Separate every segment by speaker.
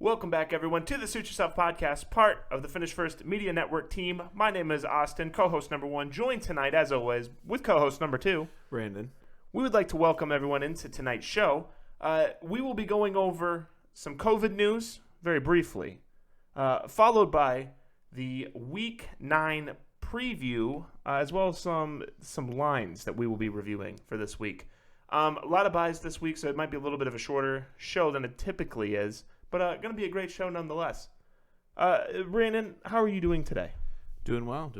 Speaker 1: Welcome back, everyone, to the Suit Yourself podcast, part of the Finish First Media Network team. My name is Austin, co-host number 1, joined tonight, as always, with co-host number 2,
Speaker 2: Brandon.
Speaker 1: We would like to welcome everyone into tonight's show. We will be going over some COVID news, very briefly, followed by the Week 9 preview, as well as some lines that we will be reviewing for this week. A lot of buys this week, so it might be a little bit of a shorter show than it typically is. But going to be a great show nonetheless. Brandon, how are you doing today?
Speaker 2: Doing well.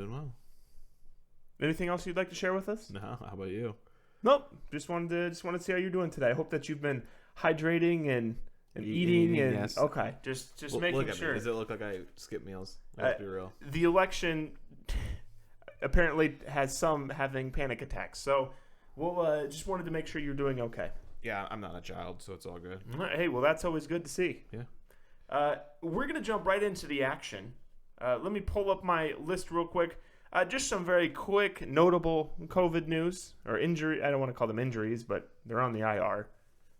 Speaker 1: Anything else you'd like to share with us?
Speaker 2: No, how about you?
Speaker 1: Nope. Just wanted to see how you're doing today. I hope that you've been hydrating and eating and
Speaker 2: yes.
Speaker 1: Okay. Just making
Speaker 2: look at
Speaker 1: sure.
Speaker 2: Me. Does it look like I skip meals? Let's be real.
Speaker 1: The election apparently has some having panic attacks. So we'll just wanted to make sure you're doing okay.
Speaker 2: Yeah, I'm not a child, so it's all good.
Speaker 1: Hey, well, that's always good to see.
Speaker 2: Yeah.
Speaker 1: We're going to jump right into the action. Let me pull up my list real quick. Just some very quick, notable COVID news, or injury. I don't want to call them injuries, but they're on the IR.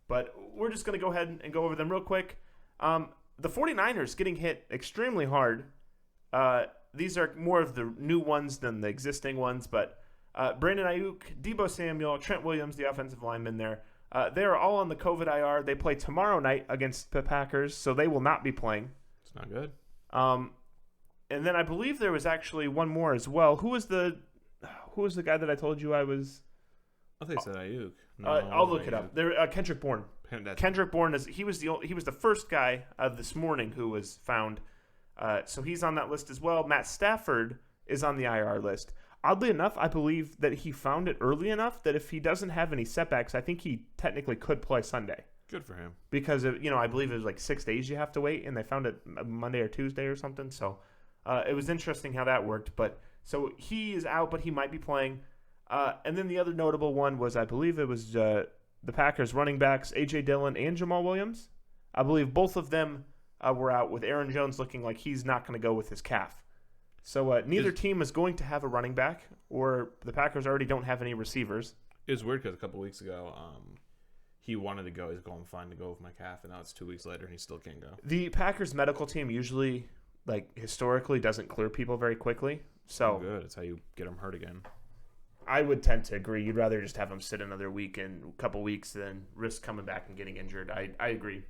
Speaker 1: But we're just going to go ahead and go over them real quick. The 49ers getting hit extremely hard. These are more of the new ones than the existing ones, but Brandon Ayuk, Deebo Samuel, Trent Williams, the offensive lineman there, they are all on the COVID IR. They play tomorrow night against the Packers, so they will not be playing.
Speaker 2: It's not good.
Speaker 1: And then I believe there was actually one more as well. Who was the guy that I told you I was?
Speaker 2: I think I said Ayuk. No,
Speaker 1: I'll look it up. There, Kendrick Bourne.
Speaker 2: That's
Speaker 1: Kendrick Bourne he was the first guy this morning who was found. So he's on that list as well. Matt Stafford is on the IR list. Oddly enough, I believe that he found it early enough that if he doesn't have any setbacks, I think he technically could play Sunday.
Speaker 2: Good for him.
Speaker 1: Because I believe it was like 6 days you have to wait, and they found it Monday or Tuesday or something. So it was interesting how that worked. But so he is out, but he might be playing. And then the other notable one was, I believe it was the Packers running backs, A.J. Dillon and Jamal Williams. I believe both of them were out, with Aaron Jones looking like he's not going to go with his calf. So neither team is going to have a running back, or the Packers already don't have any receivers.
Speaker 2: It was weird because a couple weeks ago, he wanted to go. He's going fine to go with my calf, and now it's 2 weeks later, and he still can't go.
Speaker 1: The Packers medical team usually, historically, doesn't clear people very quickly. So
Speaker 2: good. It's how you get them hurt again.
Speaker 1: I would tend to agree. You'd rather just have them sit another week and a couple weeks than risk coming back and getting injured. I agree.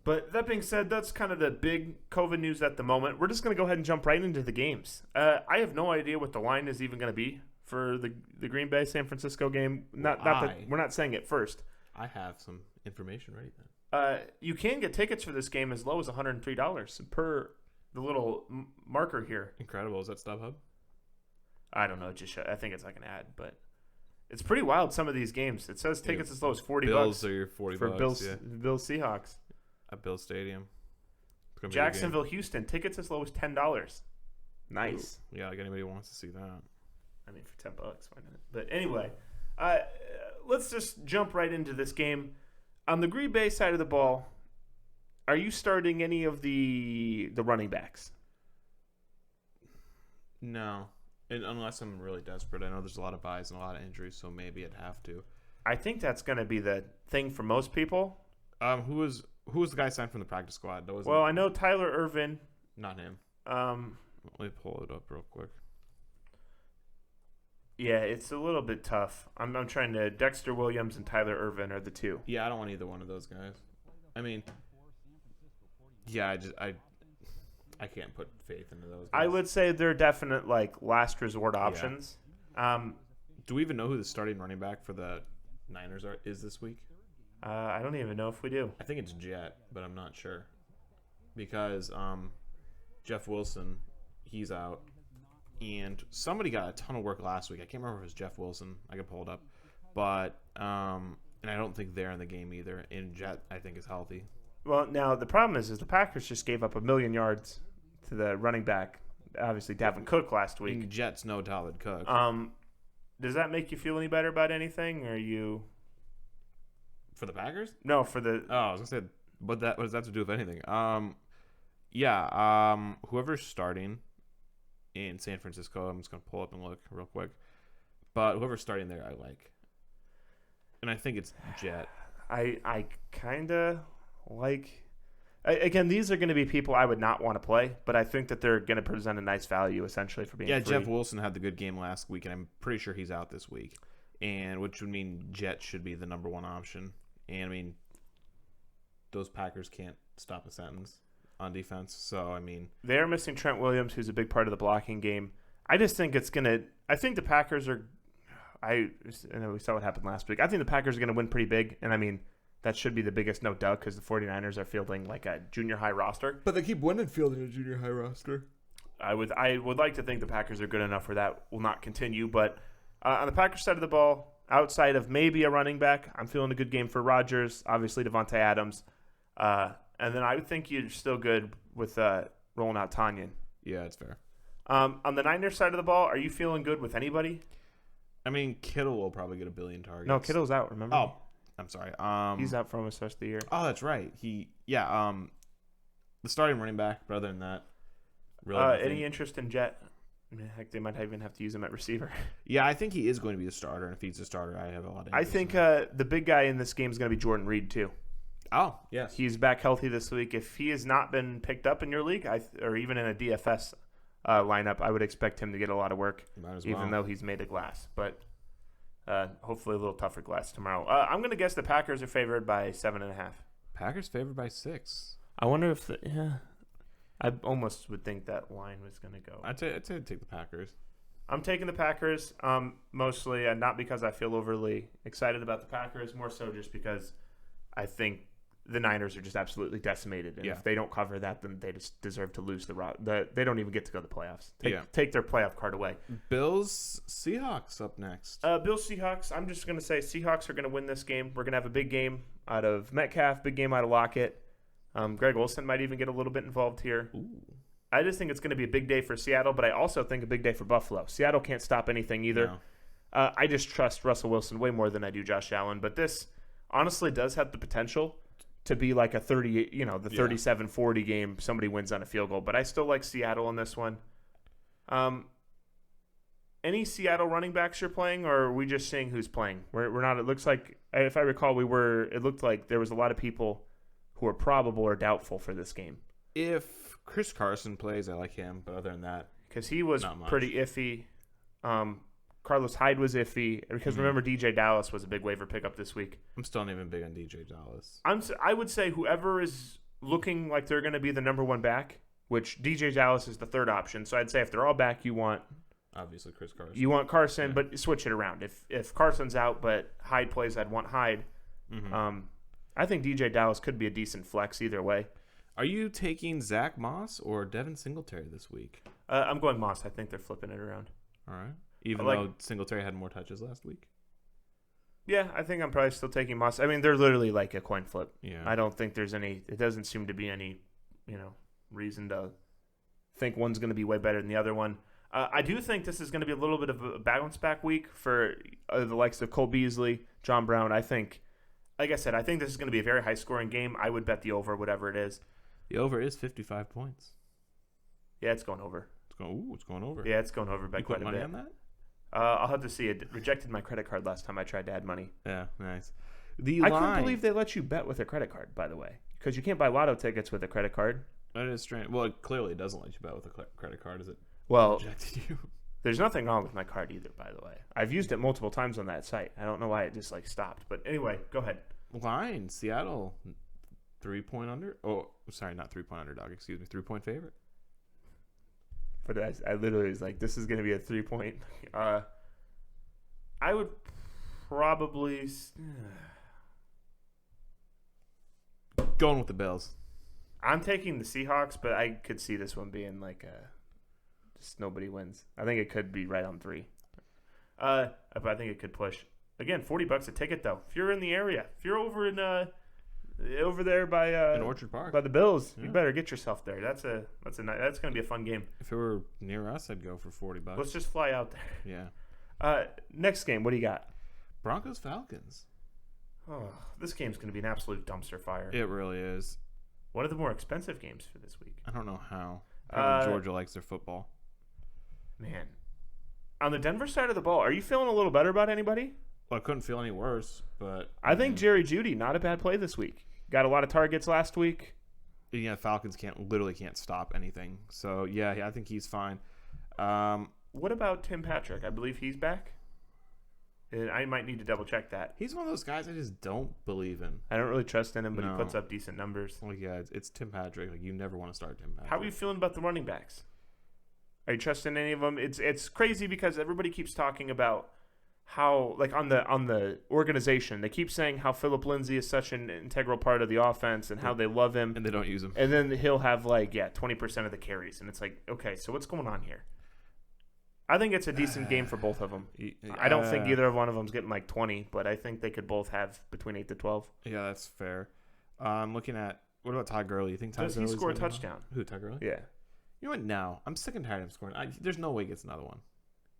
Speaker 1: But that being said, that's kind of the big COVID news at the moment. We're just going to go ahead and jump right into the games. I have no idea what the line is even going to be for the Green Bay San Francisco game. Not that we're not saying it first.
Speaker 2: I have some information ready then.
Speaker 1: You can get tickets for this game as low as $103 per the little marker here.
Speaker 2: Incredible. Is that StubHub?
Speaker 1: I don't know. I think it's like an ad, but it's pretty wild. Some of these games. It says tickets as low as $40.
Speaker 2: Bills are your $40
Speaker 1: for Bills.
Speaker 2: Yeah.
Speaker 1: Bills Seahawks.
Speaker 2: At Bill Stadium.
Speaker 1: Jacksonville, Houston, tickets as low as $10. Nice.
Speaker 2: Ooh. Yeah, like anybody wants to see that.
Speaker 1: I mean, for $10, why not? But anyway, let's just jump right into this game. On the Green Bay side of the ball, are you starting any of the running backs?
Speaker 2: No, unless I'm really desperate. I know there's a lot of buys and a lot of injuries, so maybe I'd have to.
Speaker 1: I think that's going to be the thing for most people.
Speaker 2: Who was the guy signed from the practice squad?
Speaker 1: I know Tyler Ervin.
Speaker 2: Not him.
Speaker 1: Let
Speaker 2: me pull it up real quick.
Speaker 1: Yeah, it's a little bit tough. I'm trying to. Dexter Williams and Tyler Ervin are the two.
Speaker 2: Yeah, I don't want either one of those guys. I mean, yeah, I can't put faith into those guys.
Speaker 1: I would say they're definite last resort options.
Speaker 2: Yeah. Do we even know who the starting running back for the Niners is this week?
Speaker 1: I don't even know if we do.
Speaker 2: I think it's Jet, but I'm not sure. Because Jeff Wilson, he's out. And somebody got a ton of work last week. I can't remember if it was Jeff Wilson. I can pull it up. But, and I don't think they're in the game either. And Jet, I think, is healthy.
Speaker 1: Well, now the problem is the Packers just gave up 1 million yards to the running back, obviously Dalvin Cook last week.
Speaker 2: And Jet's no Dalvin Cook.
Speaker 1: Does that make you feel any better about anything? Or are you...
Speaker 2: For the Packers?
Speaker 1: No, for the...
Speaker 2: Oh, I was going to say, what does that have to do with anything? Whoever's starting in San Francisco, I'm just going to pull up and look real quick. But whoever's starting there, I like. And I think it's Jet.
Speaker 1: I kind of like Again, these are going to be people I would not want to play, but I think that they're going to present a nice value essentially for being free.
Speaker 2: Jeff Wilson had the good game last week, and I'm pretty sure he's out this week, and which would mean Jet should be the number one option. And I mean, those Packers can't stop a sentence on defense, so I mean,
Speaker 1: they're missing Trent Williams, who's a big part of the blocking game. I just think it's going to – I think the Packers are – I know we saw what happened last week. I think the Packers are going to win pretty big, and I mean – that should be the biggest no doubt because the 49ers are fielding like a junior high roster.
Speaker 2: But they keep winning fielding a junior high roster.
Speaker 1: I would like to think the Packers are good enough where that will not continue. But on the Packers side of the ball, outside of maybe a running back, I'm feeling a good game for Rodgers, obviously Devontae Adams. And then I would think you're still good with rolling out Tanyan.
Speaker 2: Yeah, it's fair.
Speaker 1: On the Niners side of the ball, are you feeling good with anybody?
Speaker 2: I mean, Kittle will probably get a billion targets.
Speaker 1: No, Kittle's out, remember?
Speaker 2: Oh. I'm sorry.
Speaker 1: He's out for almost the rest of the year.
Speaker 2: Oh, that's right. The starting running back. But other than that, really.
Speaker 1: Any interest in Jet? Heck, they might even have to use him at receiver.
Speaker 2: Yeah, I think he is going to be a starter, and if he's a starter, I have a lot of.
Speaker 1: I think the big guy in this game is going to be Jordan Reed too.
Speaker 2: Oh, yes.
Speaker 1: He's back healthy this week. If he has not been picked up in your league, or even in a DFS lineup, I would expect him to get a lot of work, even though he's made of glass. But. Hopefully a little tougher glass tomorrow. I'm going to guess the Packers are favored by 7.5.
Speaker 2: Packers favored by 6.
Speaker 1: I wonder if I almost would think that line was going to go.
Speaker 2: I'd say take the Packers.
Speaker 1: I'm taking the Packers, mostly, not because I feel overly excited about the Packers, more so just because I think the Niners are just absolutely decimated, and if they don't cover that, then they just deserve to lose they don't even get to go to the playoffs. Take their playoff card away.
Speaker 2: Bills Seahawks up next.
Speaker 1: Bills Seahawks. I'm just gonna say Seahawks are gonna win this game. We're gonna have a big game out of Metcalf, big game out of Lockett. Greg Olsen might even get a little bit involved here.
Speaker 2: Ooh.
Speaker 1: I just think it's gonna be a big day for Seattle, but I also think a big day for Buffalo. Seattle can't stop anything either.
Speaker 2: No.
Speaker 1: I just trust Russell Wilson way more than I do Josh Allen, but this honestly does have the potential to be like a 37-40 game. Somebody wins on a field goal, but I still like Seattle in this one. Any Seattle running backs you're playing, or are we just seeing who's playing? We're not. It looks like, if I recall, it looked like there was a lot of people who are probable or doubtful for this game.
Speaker 2: If Chris Carson plays, I like him, but other than that,
Speaker 1: because he was pretty iffy. Carlos Hyde was iffy because remember DJ Dallas was a big waiver pickup this week.
Speaker 2: I'm still not even big on DJ Dallas.
Speaker 1: I would say whoever is looking like they're going to be the number one back, which DJ Dallas is the third option. So I'd say if they're all back, you want
Speaker 2: obviously Chris Carson.
Speaker 1: You want Carson, but switch it around. If Carson's out but Hyde plays, I'd want Hyde. I think DJ Dallas could be a decent flex either way.
Speaker 2: Are you taking Zach Moss or Devin Singletary this week?
Speaker 1: I'm going Moss. I think they're flipping it around.
Speaker 2: All right. Even though Singletary had more touches last week?
Speaker 1: Yeah, I think I'm probably still taking Moss. I mean, they're literally like a coin flip.
Speaker 2: Yeah.
Speaker 1: I don't think there's it doesn't seem to be any, reason to think one's going to be way better than the other one. I do think this is going to be a little bit of a bounce back week for the likes of Cole Beasley, John Brown. I think, like I said, I think this is going to be a very high scoring game. I would bet the over, whatever it is.
Speaker 2: The over is 55 points.
Speaker 1: Yeah, it's going over.
Speaker 2: It's going over.
Speaker 1: Yeah, it's going over by quite a bit.
Speaker 2: You put money on that?
Speaker 1: I'll have to see. It rejected my credit card last time I tried to add money.
Speaker 2: Yeah, nice.
Speaker 1: I couldn't believe they let you bet with a credit card, by the way, because you can't buy lotto tickets with a credit card.
Speaker 2: That is strange. Well, it clearly doesn't let you bet with a credit card, is it?
Speaker 1: Well,
Speaker 2: rejected you.
Speaker 1: There's nothing wrong with my card either, by the way. I've used it multiple times on that site. I don't know why it just stopped. But anyway, go ahead.
Speaker 2: Line, Seattle, 3-point under. Oh, sorry, not 3-point underdog. Excuse me, 3-point favorite.
Speaker 1: But I literally was like, this is going to be a 3-point. I would probably
Speaker 2: going with the Bills.
Speaker 1: I'm taking the Seahawks, but I could see this one being like just nobody wins. I think it could be right on 3. But I think it could push. Again, $40 a ticket though. If you're in the area, if you're over in over there by
Speaker 2: in Orchard Park
Speaker 1: by the Bills, you better get yourself there. That's going to be a fun game.
Speaker 2: If it were near us, I'd go for $40.
Speaker 1: Let's just fly out there.
Speaker 2: Yeah.
Speaker 1: Next game, what do you got?
Speaker 2: Broncos Falcons.
Speaker 1: Oh, this game's going to be an absolute dumpster fire.
Speaker 2: It really is.
Speaker 1: One of the more expensive games for this week.
Speaker 2: I don't know how. Probably Georgia likes their football.
Speaker 1: Man. On the Denver side of the ball, are you feeling a little better about anybody?
Speaker 2: Well, I couldn't feel any worse, but
Speaker 1: I think Jerry Jeudy, not a bad play this week. Got a lot of targets last week.
Speaker 2: Falcons literally can't stop anything. So yeah, I think he's fine.
Speaker 1: What about Tim Patrick? I believe he's back. I might need to double check that.
Speaker 2: He's one of those guys I just don't believe in.
Speaker 1: I don't really trust in him, but
Speaker 2: No.
Speaker 1: he puts up decent numbers.
Speaker 2: Like, yeah, it's Tim Patrick. Like, you never want to start Tim Patrick.
Speaker 1: How are you feeling about the running backs? Are you trusting any of them? It's crazy because everybody keeps talking about how, like, on the organization, they keep saying how Philip Lindsay is such an integral part of the offense and how they love him.
Speaker 2: And they don't use him.
Speaker 1: And then he'll have 20% of the carries, and it's like, okay, so what's going on here? I think it's a decent game for both of them. I don't think either one of them's getting 20, but I think they could both have between 8 to 12.
Speaker 2: Yeah, that's fair. I'm looking at what about Todd Gurley? You think Todd
Speaker 1: Does he
Speaker 2: Gurley's
Speaker 1: score a
Speaker 2: gonna-
Speaker 1: touchdown?
Speaker 2: Who, Todd Gurley?
Speaker 1: Yeah.
Speaker 2: You know what? No, I'm sick and tired of him scoring. There's no way he gets another one.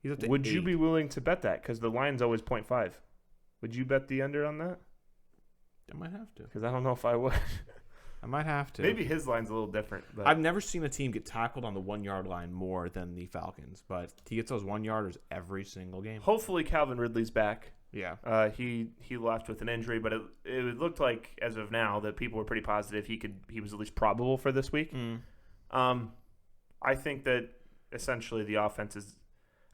Speaker 2: He's up to
Speaker 1: Would you
Speaker 2: 8.
Speaker 1: be willing to bet that? Because the line's always 0.5. Would you bet the under on that?
Speaker 2: I might have to.
Speaker 1: Because I don't know if I would.
Speaker 2: I might have to.
Speaker 1: Maybe his line's a little different. But
Speaker 2: I've never seen a team get tackled on the 1 yard line more than the Falcons, but he gets those 1 yarders every single game.
Speaker 1: hopefully Calvin Ridley's back.
Speaker 2: Yeah.
Speaker 1: He left with an injury, but it looked like as of now that people were pretty positive he was at least probable for this week. I think that essentially the offense is.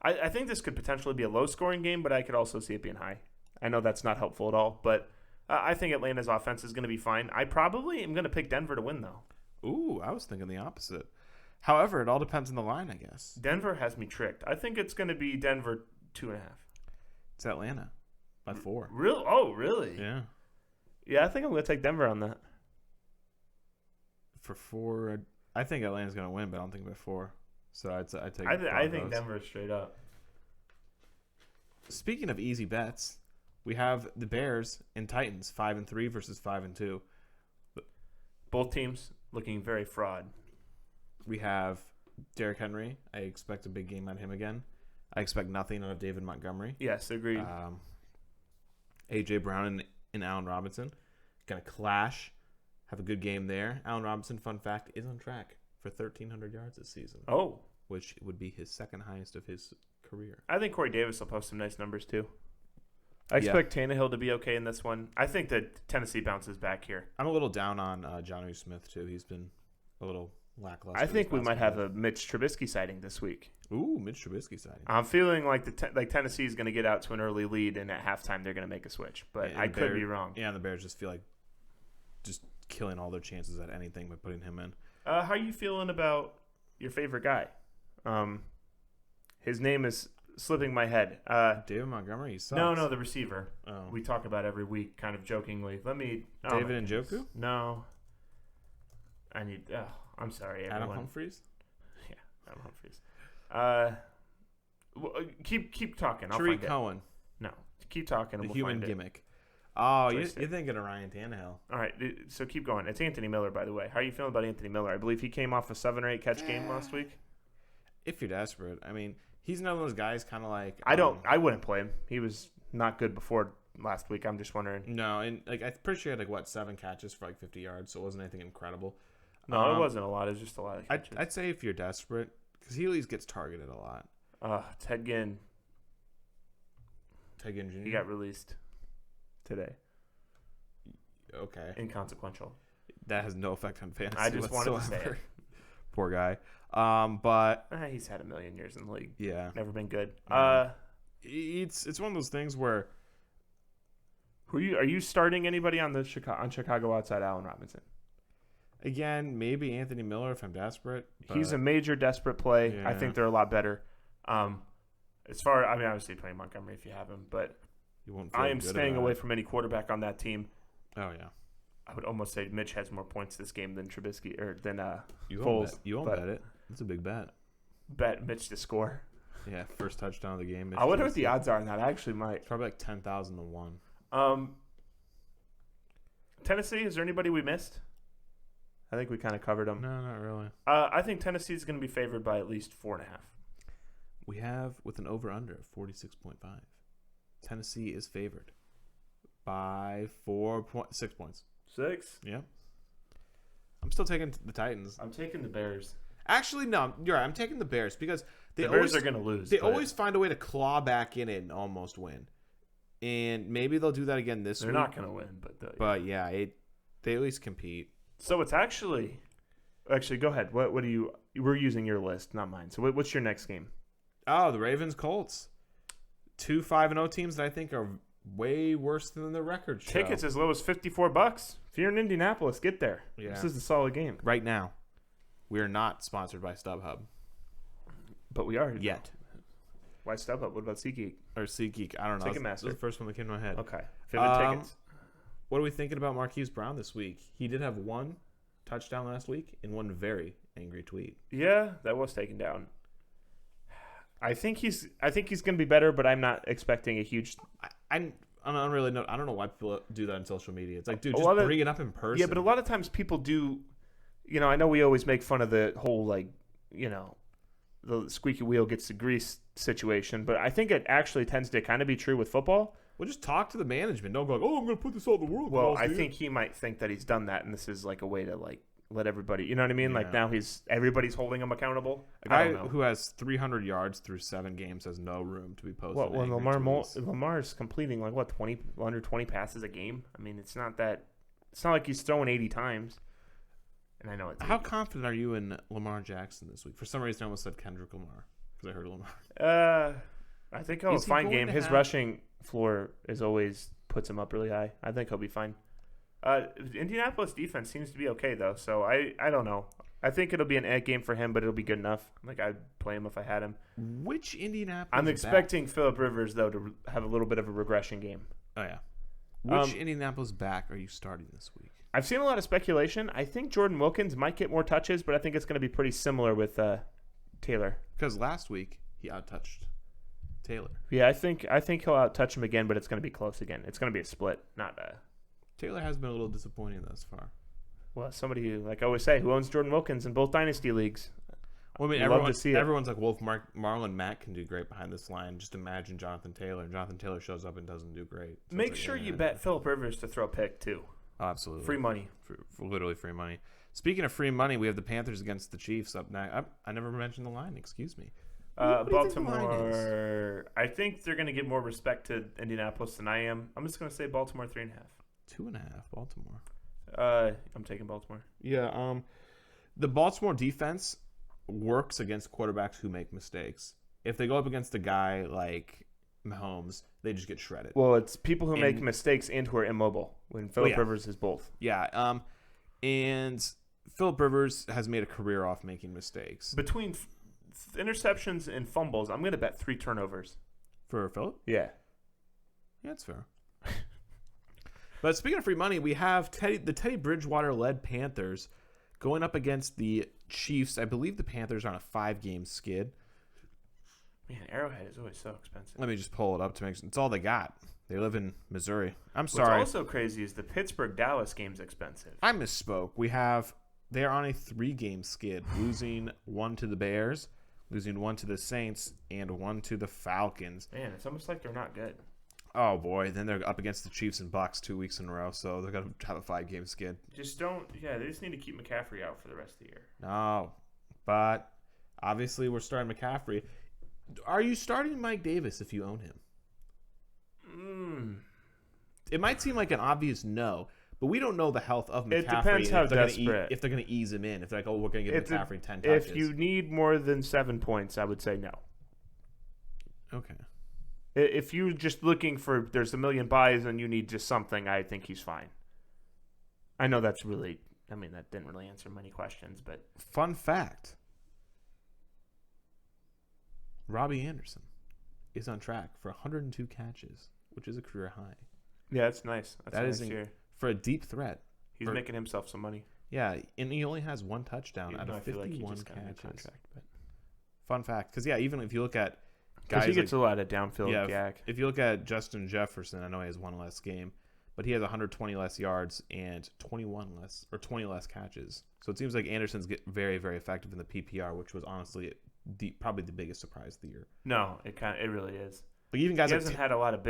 Speaker 1: I think this could potentially be a low scoring game, but I could also see it being high. I know that's not helpful at all, but I think Atlanta's offense is going to be fine. I probably am going to pick Denver to win though.
Speaker 2: Ooh, I was thinking the opposite. However, it all depends on the line, I guess.
Speaker 1: Denver has me tricked. I think it's going to be Denver 2.5.
Speaker 2: It's Atlanta by 4.
Speaker 1: Real? Oh, really?
Speaker 2: Yeah.
Speaker 1: Yeah, I think I'm going to take Denver on that.
Speaker 2: For 4, I think Atlanta's going to win, but I don't think by 4. So I'd take.
Speaker 1: I think
Speaker 2: Broncos.
Speaker 1: Denver straight up.
Speaker 2: Speaking of easy bets, we have the Bears and Titans 5-3 versus 5-2.
Speaker 1: Both teams looking very fraud.
Speaker 2: We have Derrick Henry. I expect a big game out of him again. I expect nothing out of David Montgomery.
Speaker 1: Yes, agreed.
Speaker 2: A.J. Brown and Allen Robinson going to clash. Have a good game there. Allen Robinson, fun fact, is on track for 1,300 yards this season.
Speaker 1: Oh.
Speaker 2: Which would be his second highest of his career.
Speaker 1: I think Corey Davis will post some nice numbers too. I expect Tannehill to be okay in this one. I think that Tennessee bounces back here.
Speaker 2: I'm a little down on Jonnu Smith, too. He's been a little lackluster.
Speaker 1: I think we might have a Mitch Trubisky sighting this week.
Speaker 2: Ooh, Mitch Trubisky sighting.
Speaker 1: I'm feeling like Tennessee is going to get out to an early lead, and at halftime they're going to make a switch. But I could be wrong.
Speaker 2: Yeah, and the Bears just feel like just killing all their chances at anything by putting him in.
Speaker 1: How are you feeling about your favorite guy? His name is slipping my head.
Speaker 2: David Montgomery, he sucks.
Speaker 1: No, the receiver.
Speaker 2: Oh.
Speaker 1: We talk about every week, kind of jokingly.
Speaker 2: David Njoku?
Speaker 1: No. I need. I'm sorry, everyone.
Speaker 2: Adam Humphries?
Speaker 1: Yeah, Adam Humphries. Keep talking. I'll
Speaker 2: Tariq
Speaker 1: find it.
Speaker 2: Cohen.
Speaker 1: No, keep talking.
Speaker 2: The
Speaker 1: And we'll
Speaker 2: human
Speaker 1: find it.
Speaker 2: gimmick. Oh, you're
Speaker 1: Twist it.
Speaker 2: thinking of Ryan Tannehill.
Speaker 1: All right, so keep going. It's Anthony Miller, by the way. How are you feeling about Anthony Miller? I believe he came off a 7 or 8 catch game last week.
Speaker 2: If you're desperate. I mean, he's one of those guys kind of like...
Speaker 1: I wouldn't play him. He was not good before last week. I'm just wondering.
Speaker 2: No, and like I'm pretty sure he had 7 catches for 50 yards, so it wasn't anything incredible.
Speaker 1: No, it wasn't a lot. It was just a lot of catches.
Speaker 2: I'd say if you're desperate, because he at least gets targeted a lot.
Speaker 1: Ted Ginn,
Speaker 2: Ted Ginn Jr.
Speaker 1: he got released today.
Speaker 2: Okay.
Speaker 1: Inconsequential.
Speaker 2: That has no effect on fantasy.
Speaker 1: I just wanted to say
Speaker 2: whatsoever.
Speaker 1: it.
Speaker 2: Poor guy. But
Speaker 1: He's had a million years in the league.
Speaker 2: yeah,
Speaker 1: Never been good.
Speaker 2: it's one of those things where
Speaker 1: Are you starting anybody on Chicago outside Allen Robinson?
Speaker 2: again maybe Anthony Miller if I'm desperate.
Speaker 1: He's a major desperate play.
Speaker 2: Yeah.
Speaker 1: I think they're a lot better. Obviously playing Montgomery if you have him, but
Speaker 2: you won't. Feel
Speaker 1: I am
Speaker 2: good
Speaker 1: staying
Speaker 2: about
Speaker 1: away
Speaker 2: it.
Speaker 1: from any quarterback on that team.
Speaker 2: Oh yeah.
Speaker 1: I would almost say Mitch has more points this game than Trubisky or than
Speaker 2: You
Speaker 1: Foles.
Speaker 2: won't bet. You won't
Speaker 1: but
Speaker 2: bet it. It's a big bet.
Speaker 1: Bet Mitch to score.
Speaker 2: Yeah, first touchdown of the game.
Speaker 1: I wonder what the odds are on that. I actually might.
Speaker 2: It's probably like 10,000 to 1.
Speaker 1: Tennessee, is there anybody we missed? I think we kind of covered them.
Speaker 2: No, not really.
Speaker 1: I think Tennessee is going to be favored by at least 4.5.
Speaker 2: We have with an over/under of 46.5. Tennessee is favored by 6 points.
Speaker 1: 6?
Speaker 2: Yeah. I'm still taking the Titans.
Speaker 1: I'm taking the Bears.
Speaker 2: Actually, no, you're right. I'm taking the Bears because
Speaker 1: The Bears are going to lose.
Speaker 2: They
Speaker 1: but
Speaker 2: always find a way to claw back in it and almost win. And maybe they'll do that again this
Speaker 1: They're
Speaker 2: week.
Speaker 1: not going to win, but
Speaker 2: But yeah, they at least compete.
Speaker 1: So it's actually go ahead. What do you? We're using your list, not mine. So what's your next game?
Speaker 2: Oh, the Ravens Colts. 2 5-0 teams that I think are way worse than the record show.
Speaker 1: Tickets as low as $54. If you're in Indianapolis, get there.
Speaker 2: Yeah.
Speaker 1: This is a solid game.
Speaker 2: Right now, we are not sponsored by StubHub
Speaker 1: But we are
Speaker 2: yet.
Speaker 1: Why StubHub? What about SeatGeek?
Speaker 2: Or SeatGeek. I don't know.
Speaker 1: Ticketmaster.
Speaker 2: That was the first one that came to my head.
Speaker 1: Okay. Favorite tickets.
Speaker 2: What are we thinking about Marquise Brown this week? He did have one touchdown last week and one very angry tweet.
Speaker 1: Yeah, that was taken down. I think he's going to be better, but I'm not expecting a huge.
Speaker 2: I'm on an unrelated note. I don't know why people do that on social media. It's like, dude,
Speaker 1: A
Speaker 2: just
Speaker 1: lot of-
Speaker 2: bring it up in person.
Speaker 1: Yeah, but a lot of times people do. I know we always make fun of the whole the squeaky wheel gets the grease situation, but I think it actually tends to kind of be true with football.
Speaker 2: Well, just talk to the management. Don't go like, oh, I'm going to put this out in the world.
Speaker 1: Well,
Speaker 2: boss,
Speaker 1: I
Speaker 2: dude.
Speaker 1: think he might think that he's done that, and this is like a way to let everybody. You know what I mean? Like
Speaker 2: Yeah.
Speaker 1: now everybody's holding him accountable.
Speaker 2: A
Speaker 1: I
Speaker 2: guy
Speaker 1: don't know.
Speaker 2: who has 300 yards through 7 games has no room to be posting.
Speaker 1: Well, when
Speaker 2: angry tweets.
Speaker 1: Lamar's completing under 20 passes a game. I mean, it's not like he's throwing 80 times. And I know it's
Speaker 2: How confident are you in Lamar Jackson this week? For some reason, I almost said Kendrick Lamar because I heard Lamar.
Speaker 1: I think he'll have a
Speaker 2: Is he
Speaker 1: fine
Speaker 2: going
Speaker 1: game.
Speaker 2: to
Speaker 1: His
Speaker 2: have-
Speaker 1: rushing floor is always puts him up really high. I think he'll be fine. Indianapolis defense seems to be okay though, so I don't know. I think it'll be an egg game for him, but it'll be good enough. Like I'd play him if I had him.
Speaker 2: Which Indianapolis?
Speaker 1: I'm
Speaker 2: back-
Speaker 1: expecting Phillip Rivers though to have a little bit of a regression game.
Speaker 2: Oh yeah. Which Indianapolis back are you starting this week?
Speaker 1: I've seen a lot of speculation. I think Jordan Wilkins might get more touches, but I think it's going to be pretty similar with Taylor.
Speaker 2: Because last week he outtouched Taylor.
Speaker 1: Yeah, I think he'll outtouch him again, but it's going to be close again. It's going to be a split, not
Speaker 2: Taylor has been a little disappointing thus far.
Speaker 1: well, somebody who, like I always say, who owns Jordan Wilkins in both dynasty leagues.
Speaker 2: Well, I mean,
Speaker 1: Love to see it.
Speaker 2: everyone's like, well, if Marlon Mack can do great behind this line, just imagine Jonathan Taylor. And Jonathan Taylor shows up and doesn't do great. So
Speaker 1: Make
Speaker 2: it's like,
Speaker 1: sure
Speaker 2: yeah.
Speaker 1: you bet Phillip Rivers to throw a pick too.
Speaker 2: Oh, absolutely.
Speaker 1: Free money.
Speaker 2: For literally free money. Speaking of free money, we have the Panthers against the Chiefs up next. I never mentioned the line. Excuse me. What do you think the line is?
Speaker 1: Baltimore. I think they're going to give more respect to Indianapolis than I am. I'm just going to say Baltimore 3.5.
Speaker 2: 2.5, Baltimore.
Speaker 1: I'm taking Baltimore.
Speaker 2: Yeah. The Baltimore defense works against quarterbacks who make mistakes. If they go up against a guy like Mahomes, they just get shredded.
Speaker 1: Well, it's people who make
Speaker 2: And-
Speaker 1: mistakes and who are immobile. When Phillip
Speaker 2: yeah.
Speaker 1: Rivers is both.
Speaker 2: Yeah. And Phillip Rivers has made a career off making mistakes.
Speaker 1: Between interceptions and fumbles, I'm going to bet 3 turnovers.
Speaker 2: For Phillip?
Speaker 1: Yeah.
Speaker 2: Yeah, that's fair. But speaking of free money, we have the Teddy Bridgewater-led Panthers going up against the Chiefs. I believe the Panthers are on a 5-game skid.
Speaker 1: Man, Arrowhead is always so expensive.
Speaker 2: Let me just pull it up to make sure. It's all they got. They live in Missouri. I'm
Speaker 1: What's
Speaker 2: sorry.
Speaker 1: also crazy is the Pittsburgh-Dallas game's expensive.
Speaker 2: I misspoke. They are on a 3-game skid, losing 1 to the Bears, losing 1 to the Saints, and 1 to the Falcons.
Speaker 1: Man, it's almost like they're not good.
Speaker 2: Oh boy, then they're up against the Chiefs and Bucks 2 weeks in a row, so they're gonna have a 5-game skid.
Speaker 1: They just need to keep McCaffrey out for the rest of the year.
Speaker 2: No, but obviously we're starting McCaffrey. Are you starting Mike Davis if you own him? It might seem like an obvious no, but we don't know the health of McCaffrey.
Speaker 1: It depends
Speaker 2: and
Speaker 1: how
Speaker 2: if they're
Speaker 1: desperate.
Speaker 2: if they're going to ease him in. If they're like, oh, we're going to give McCaffrey 10 touches.
Speaker 1: If you need more than 7 points, I would say no.
Speaker 2: Okay.
Speaker 1: If you're just looking for there's a million buys and you need just something, I think he's fine. I know that didn't really answer many questions, but
Speaker 2: Fun fact. Robbie Anderson is on track for 102 catches, which is a career high.
Speaker 1: yeah, that's nice. That's
Speaker 2: That
Speaker 1: nice
Speaker 2: is
Speaker 1: year.
Speaker 2: for a deep threat.
Speaker 1: He's making himself some money.
Speaker 2: Yeah, and he only has 1 touchdown out
Speaker 1: Even though
Speaker 2: of
Speaker 1: I feel like he
Speaker 2: 51
Speaker 1: just got a new
Speaker 2: catches.
Speaker 1: contract, but
Speaker 2: Fun fact, because even if you look at
Speaker 1: because
Speaker 2: guys
Speaker 1: he gets
Speaker 2: like,
Speaker 1: a lot of downfield
Speaker 2: yeah,
Speaker 1: yak.
Speaker 2: if you look at Justin Jefferson, I know he has 1 less game, but he has 120 less yards and 20 less catches. So it seems like Anderson's get very, very effective in the PPR, which was honestly probably the biggest surprise of the year.
Speaker 1: No, it really is.
Speaker 2: But even guys
Speaker 1: He
Speaker 2: like
Speaker 1: hasn't had a lot of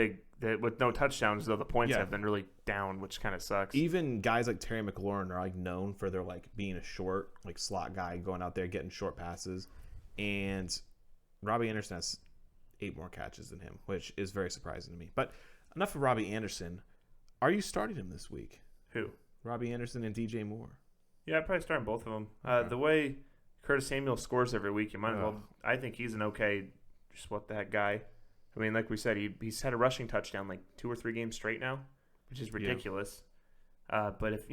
Speaker 1: with no touchdowns, though the points
Speaker 2: Yeah.
Speaker 1: have been really down, which kind of sucks.
Speaker 2: even guys like Terry McLaurin are like known for their like being a short like slot guy going out there getting short passes, and Robbie Anderson has 8 more catches than him, which is very surprising to me. But enough of Robbie Anderson. Are you starting him this week?
Speaker 1: Who?
Speaker 2: Robbie Anderson and DJ Moore.
Speaker 1: Yeah, I'd probably start both of them.
Speaker 2: Okay.
Speaker 1: The way Curtis Samuel scores every week, you might as well.
Speaker 2: Ugh.
Speaker 1: I think he's an okay, just what the heck guy. I mean, like we said, he's had a rushing touchdown like 2 or 3 games straight now, which is ridiculous. But if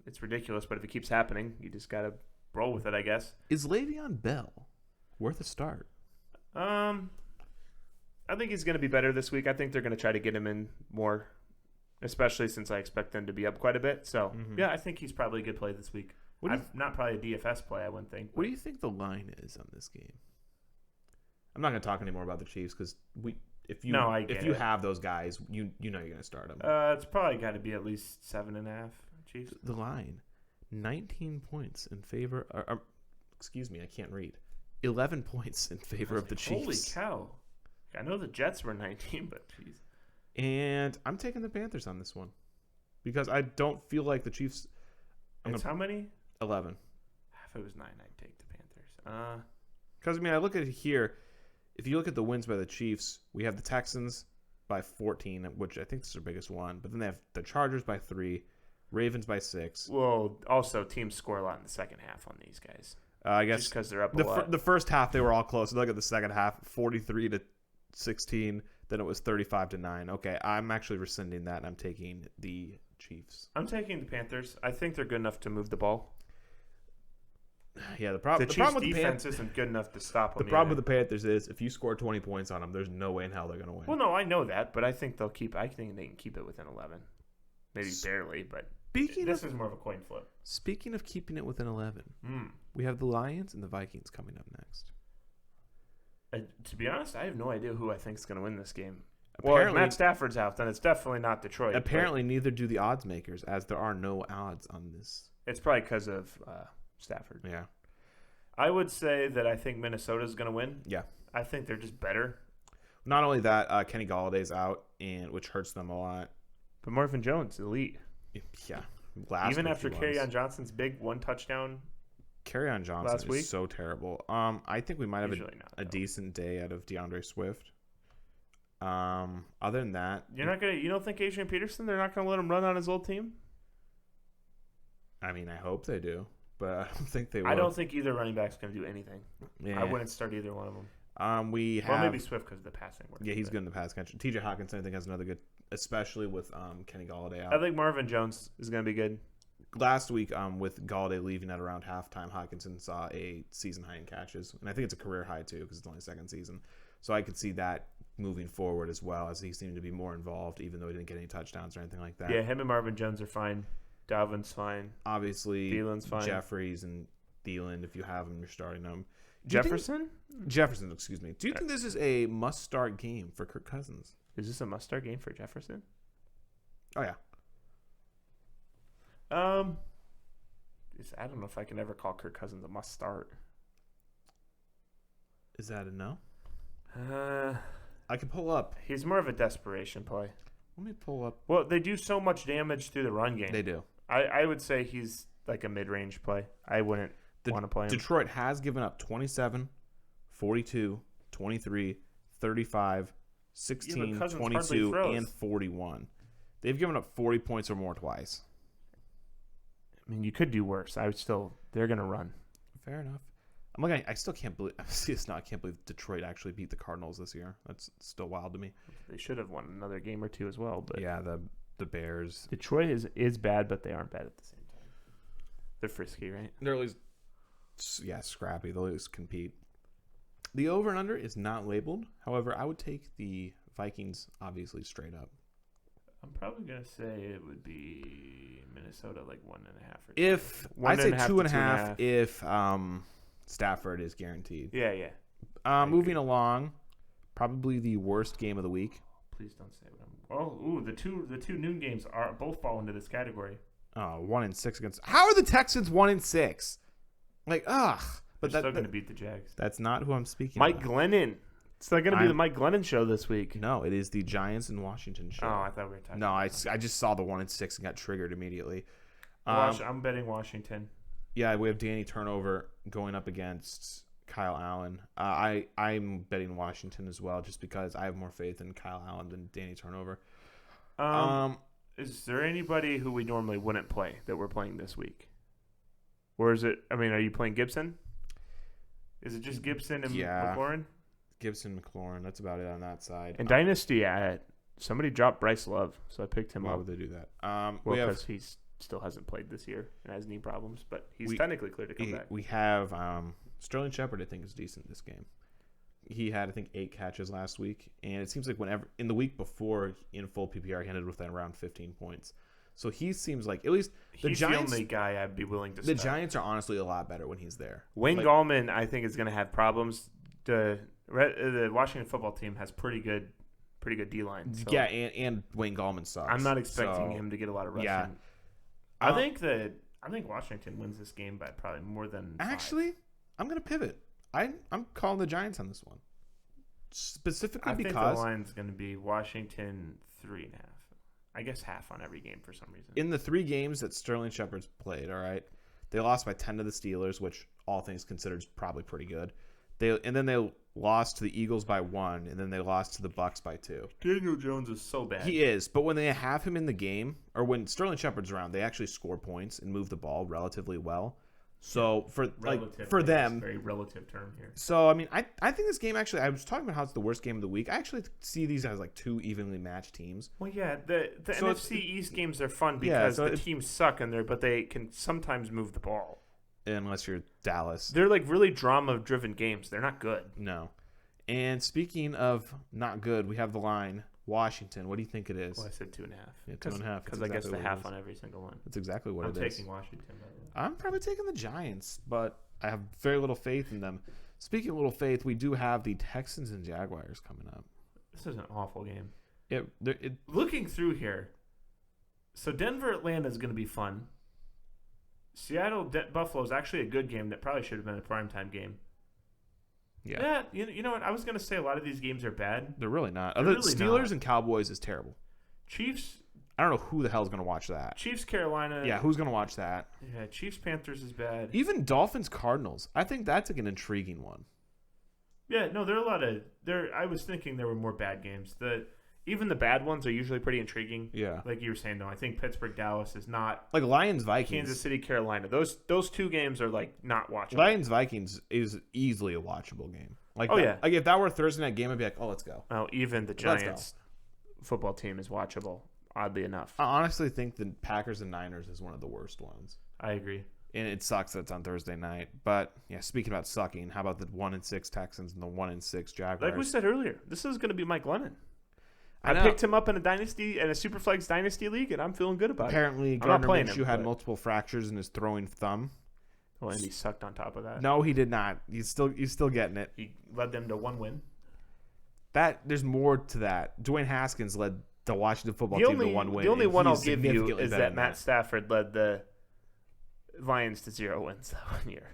Speaker 1: it's ridiculous. But if it keeps happening, you just gotta roll with it, I guess.
Speaker 2: Is Le'Veon Bell worth a start?
Speaker 1: I think he's gonna be better this week. I think they're gonna try to get him in more, especially since I expect them to be up quite a bit. So yeah, I think he's probably a good play this week. Not probably a DFS play, I wouldn't think.
Speaker 2: What do you think the line is on this game? I'm not going to talk anymore about the Chiefs because if you have those guys, you know you're going to start them.
Speaker 1: It's probably got to be at least 7.5 Chiefs.
Speaker 2: The line, 19 points in favor. Excuse me, I can't read. 11 points in favor of the Chiefs.
Speaker 1: Holy cow! I know the Jets were 19, but jeez.
Speaker 2: And I'm taking the Panthers on this one because I don't feel like the Chiefs.
Speaker 1: It's how many?
Speaker 2: 11.
Speaker 1: If it was 9, I'd take the Panthers.
Speaker 2: Because I look at it here. If you look at the wins by the Chiefs, we have the Texans by 14, which I think is their biggest one. But then they have the Chargers by 3, Ravens by 6.
Speaker 1: Well, also teams score a lot in the second half on these guys.
Speaker 2: I guess
Speaker 1: just because they're up a lot.
Speaker 2: The first half they were all close. Look at the second half, 43-16. Then it was 35-9. Okay, I'm actually rescinding that, and I'm taking the Chiefs.
Speaker 1: I'm taking the Panthers. I think they're good enough to move the ball.
Speaker 2: Yeah, the
Speaker 1: Chiefs' defense isn't good enough to stop them.
Speaker 2: The problem with the Panthers is if you score 20 points on them, there's no way in hell they're going to win.
Speaker 1: Well, no, I know that, but I think they can keep it within 11. Maybe barely, but this is more of a coin flip.
Speaker 2: Speaking of keeping it within 11, we have the Lions and the Vikings coming up next.
Speaker 1: To be honest, I have no idea who I think is going to win this game.
Speaker 2: Apparently,
Speaker 1: well, if Matt Stafford's out, then it's definitely not Detroit.
Speaker 2: Apparently, neither do the odds makers, as there are no odds on this.
Speaker 1: It's probably because of Stafford.
Speaker 2: Yeah.
Speaker 1: I would say that I think Minnesota's going to win.
Speaker 2: Yeah.
Speaker 1: I think they're just better.
Speaker 2: Not only that, Kenny Galladay's out, which hurts them a lot.
Speaker 1: But Marvin Jones, elite.
Speaker 2: Yeah.
Speaker 1: Even after Kerryon Johnson's big 1 touchdown.
Speaker 2: Kerryon Johnson is so terrible. I think we might have a decent day out of DeAndre Swift. Other than that,
Speaker 1: you don't think Adrian Peterson? They're not going to let him run on his old team.
Speaker 2: I hope they do, but I don't think they will.
Speaker 1: I don't think either running back's going to do anything. Yeah. I wouldn't start either one of them. Maybe Swift because of the passing work.
Speaker 2: Yeah, he's good in the pass catch. TJ Hawkinson, I think, has another good, especially with Kenny Galladay out.
Speaker 1: I think Marvin Jones is going to be good.
Speaker 2: Last week, with Galladay leaving at around halftime, Hawkinson saw a season high in catches, and I think it's a career high too because it's only second season. So I could see that moving forward as well, as he seemed to be more involved, even though he didn't get any touchdowns or anything like that.
Speaker 1: Yeah, him and Marvin Jones are fine. Dalvin's fine.
Speaker 2: Obviously,
Speaker 1: Thielen's fine.
Speaker 2: Jeffries and Thielen, if you have them, you're starting them.
Speaker 1: Jefferson,
Speaker 2: excuse me. Do you think this is a must-start game for Kirk Cousins?
Speaker 1: Is this a must-start game for Jefferson?
Speaker 2: Oh, yeah.
Speaker 1: I don't know if I can ever call Kirk Cousins a must-start.
Speaker 2: Is that a no? I can pull up.
Speaker 1: He's more of a desperation play.
Speaker 2: Let me pull up.
Speaker 1: Well, they do so much damage through the run game.
Speaker 2: They do.
Speaker 1: I would say he's like a mid-range play. I wouldn't want to play him.
Speaker 2: Detroit has given up 27, 42, 23, 35, 16, 22, and 41. They've given up 40 points or more twice.
Speaker 1: You could do worse. They're going to run.
Speaker 2: Fair enough. I still can't believe. I can't believe Detroit actually beat the Cardinals this year. That's still wild to me.
Speaker 1: They should have won another game or two as well. But
Speaker 2: yeah, the Bears.
Speaker 1: Detroit is bad, but they aren't bad at the same time. They're frisky, right?
Speaker 2: They're always, scrappy. They'll always compete. The over and under is not labeled. However, I would take the Vikings obviously straight up.
Speaker 1: I'm probably gonna say it would be Minnesota, like 1.5 or 2.
Speaker 2: If I'd say 2.5, if Stafford is guaranteed.
Speaker 1: Yeah.
Speaker 2: Moving along, probably the worst game of the week.
Speaker 1: Please don't say what the two noon games are both fall into this category.
Speaker 2: 1-6 against. How are the Texans 1-6? But
Speaker 1: they're still going to beat the Jags.
Speaker 2: That's not who I'm speaking.
Speaker 1: Mike Glennon. It's not going to be the Mike Glennon show this week.
Speaker 2: No, it is the Giants and Washington show.
Speaker 1: Oh, I thought we were talking.
Speaker 2: No, I just saw the 1-6 and got triggered immediately.
Speaker 1: I'm betting Washington.
Speaker 2: Yeah, we have Danny Turnover going up against Kyle Allen. I'm betting Washington as well, just because I have more faith in Kyle Allen than Danny Turnover.
Speaker 1: Is there anybody who we normally wouldn't play that we're playing this week? Or is it? I mean, are you playing Gibson? Is it just Gibson and McLaurin?
Speaker 2: Gibson, McLaurin. That's about it on that side.
Speaker 1: And Dynasty, somebody dropped Bryce Love, so I picked him
Speaker 2: Why
Speaker 1: up.
Speaker 2: would they do that?
Speaker 1: Well, because he still hasn't played this year and has knee problems, but he's technically clear to come back.
Speaker 2: We have Sterling Shepard. I think is decent this game. He had, I think, 8 catches last week, and it seems like whenever in the week before in full PPR, he ended with around 15 points. So he seems like at least
Speaker 1: he's the only guy I'd be willing to start.
Speaker 2: The Giants are honestly a lot better when he's there.
Speaker 1: Wayne Gallman, I think, is going to have problems. The Washington football team has pretty good D line. So
Speaker 2: yeah, and Wayne Gallman sucks.
Speaker 1: I'm not expecting him to get a lot of rushing.
Speaker 2: Yeah.
Speaker 1: I think Washington wins this game by probably more than 5.
Speaker 2: Actually, I'm going to pivot. I'm calling the Giants on this one. Specifically because
Speaker 1: I think the line's going to be Washington 3.5. I guess half on every game for some reason.
Speaker 2: In the 3 games that Sterling Shepard's played, all right, they lost by 10 to the Steelers, which all things considered is probably pretty good. Then they lost to the Eagles by 1, and then they lost to the Bucs by 2.
Speaker 1: Daniel Jones is so bad.
Speaker 2: He is, but when they have him in the game, or when Sterling Shepard's around, they actually score points and move the ball relatively well. So for them,
Speaker 1: very relative term here.
Speaker 2: So I mean, I think this game actually. I was talking about how it's the worst game of the week. I actually see these as like 2 evenly matched teams.
Speaker 1: Well, yeah, the NFC East games are fun because the teams suck in there, but they can sometimes move the ball.
Speaker 2: Unless you're Dallas,
Speaker 1: they're like really drama-driven games. They're not good.
Speaker 2: No. And speaking of not good, we have the line Washington. What do you think it is?
Speaker 1: Well, I said 2.5.
Speaker 2: Yeah, 2.5.
Speaker 1: Because I guess the half on every single one.
Speaker 2: That's exactly what
Speaker 1: I'm
Speaker 2: it is.
Speaker 1: I'm taking Washington. By the way.
Speaker 2: I'm probably taking the Giants, but I have very little faith in them. Speaking of little faith, we do have the Texans and Jaguars coming up.
Speaker 1: This is an awful game.
Speaker 2: Looking
Speaker 1: through here, so Denver-Atlanta is going to be fun. Seattle-Buffalo is actually a good game that probably should have been a primetime game.
Speaker 2: Yeah.
Speaker 1: You know what? I was going to say a lot of these games are bad.
Speaker 2: They're really not.
Speaker 1: Steelers
Speaker 2: and Cowboys is terrible.
Speaker 1: Chiefs.
Speaker 2: I don't know who the hell is going to watch that.
Speaker 1: Chiefs, Carolina.
Speaker 2: Yeah, who's going to watch that?
Speaker 1: Yeah, Chiefs, Panthers is bad.
Speaker 2: Even Dolphins, Cardinals. I think that's like an intriguing one.
Speaker 1: Yeah, no, there are a lot of I was thinking there were more bad games. Even the bad ones are usually pretty intriguing.
Speaker 2: Yeah,
Speaker 1: like you were saying though, I think Pittsburgh, Dallas is not
Speaker 2: like Lions, Vikings,
Speaker 1: Kansas City, Carolina. Those 2 games are like not watchable.
Speaker 2: Lions, Vikings is easily a watchable game. Like
Speaker 1: yeah,
Speaker 2: like if that were a Thursday night game, I'd be like, oh, let's go.
Speaker 1: Oh, even the Giants football team is watchable. Oddly enough,
Speaker 2: I honestly think the Packers and Niners is one of the worst ones.
Speaker 1: I agree.
Speaker 2: And it sucks that it's on Thursday night. But yeah, speaking about sucking, how about the 1-6 Texans and the 1-6 Jaguars?
Speaker 1: Like we said earlier, this is going to be Mike Glennon. I picked him up in a Superflex Dynasty League, and I'm feeling good about
Speaker 2: Apparently,
Speaker 1: it.
Speaker 2: Gardner Minshew had multiple fractures in his throwing thumb.
Speaker 1: Well, and he sucked on top of that.
Speaker 2: No, he did not. He's still getting it.
Speaker 1: He led them to 1 win.
Speaker 2: There's more to that. Dwayne Haskins led the Washington football team to 1 win.
Speaker 1: The only one I'll give you is that Matt Stafford led the Lions to 0 wins that 1 year.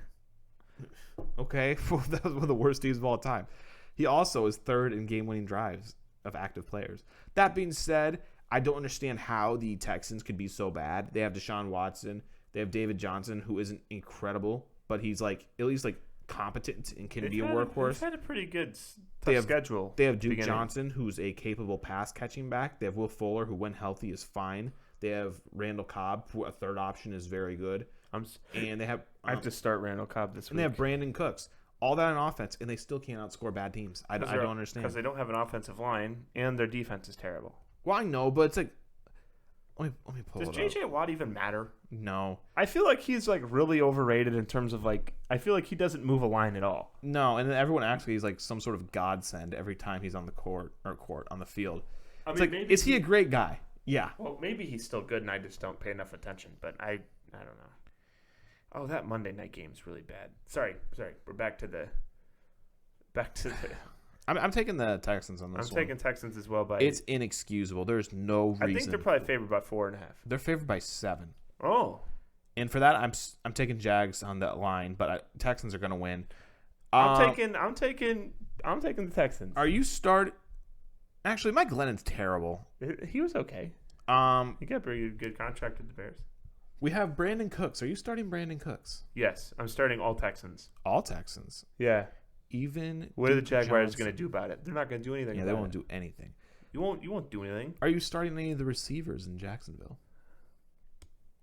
Speaker 2: Okay, well, that was one of the worst teams of all time. He also is 3rd in game-winning drives of active players. That being said, I don't understand how the Texans could be so bad. They have Deshaun Watson. They have David Johnson, who isn't incredible, but he's like at least like competent and can be a workhorse.
Speaker 1: They've had a pretty good tough schedule.
Speaker 2: They have Duke Johnson, who's a capable pass-catching back. They have Will Fuller, who when healthy is fine. They have Randall Cobb, who a third option is very good. And they have
Speaker 1: I have to start Randall Cobb this week.
Speaker 2: And they have Brandon Cooks. All that on offense, and they still can't outscore bad teams. I don't understand.
Speaker 1: Because they don't have an offensive line, and their defense is terrible.
Speaker 2: Well, I know, but it's like, let me pull it up.
Speaker 1: Does J.J. Watt even matter?
Speaker 2: No.
Speaker 1: I feel like he's like really overrated in terms of like, I feel like he doesn't move a line at all.
Speaker 2: No, and then everyone acts like he's like some sort of godsend every time he's on the on the field. It's like, is he a great guy? Yeah.
Speaker 1: Well, maybe he's still good, and I just don't pay enough attention. But I don't know. Oh, that Monday night game's really bad. Sorry. We're back to the.
Speaker 2: I'm taking the Texans on this one.
Speaker 1: I'm taking Texans as well, but
Speaker 2: it's inexcusable. There's no reason.
Speaker 1: I think they're probably favored by 4.5.
Speaker 2: They're favored by 7.
Speaker 1: Oh.
Speaker 2: And for that, I'm taking Jags on that line, but Texans are going to win.
Speaker 1: I'm taking the Texans.
Speaker 2: Are you Actually, Mike Glennon's terrible.
Speaker 1: He was okay. He got a pretty good contract with the Bears.
Speaker 2: We have Brandon Cooks. Are you starting Brandon Cooks?
Speaker 1: Yes, I'm starting all Texans.
Speaker 2: All Texans?
Speaker 1: Yeah.
Speaker 2: Even
Speaker 1: what are the Jaguars going to do about it? They're not going to do anything.
Speaker 2: Yeah, they won't do anything.
Speaker 1: You won't do anything.
Speaker 2: Are you starting any of the receivers in Jacksonville?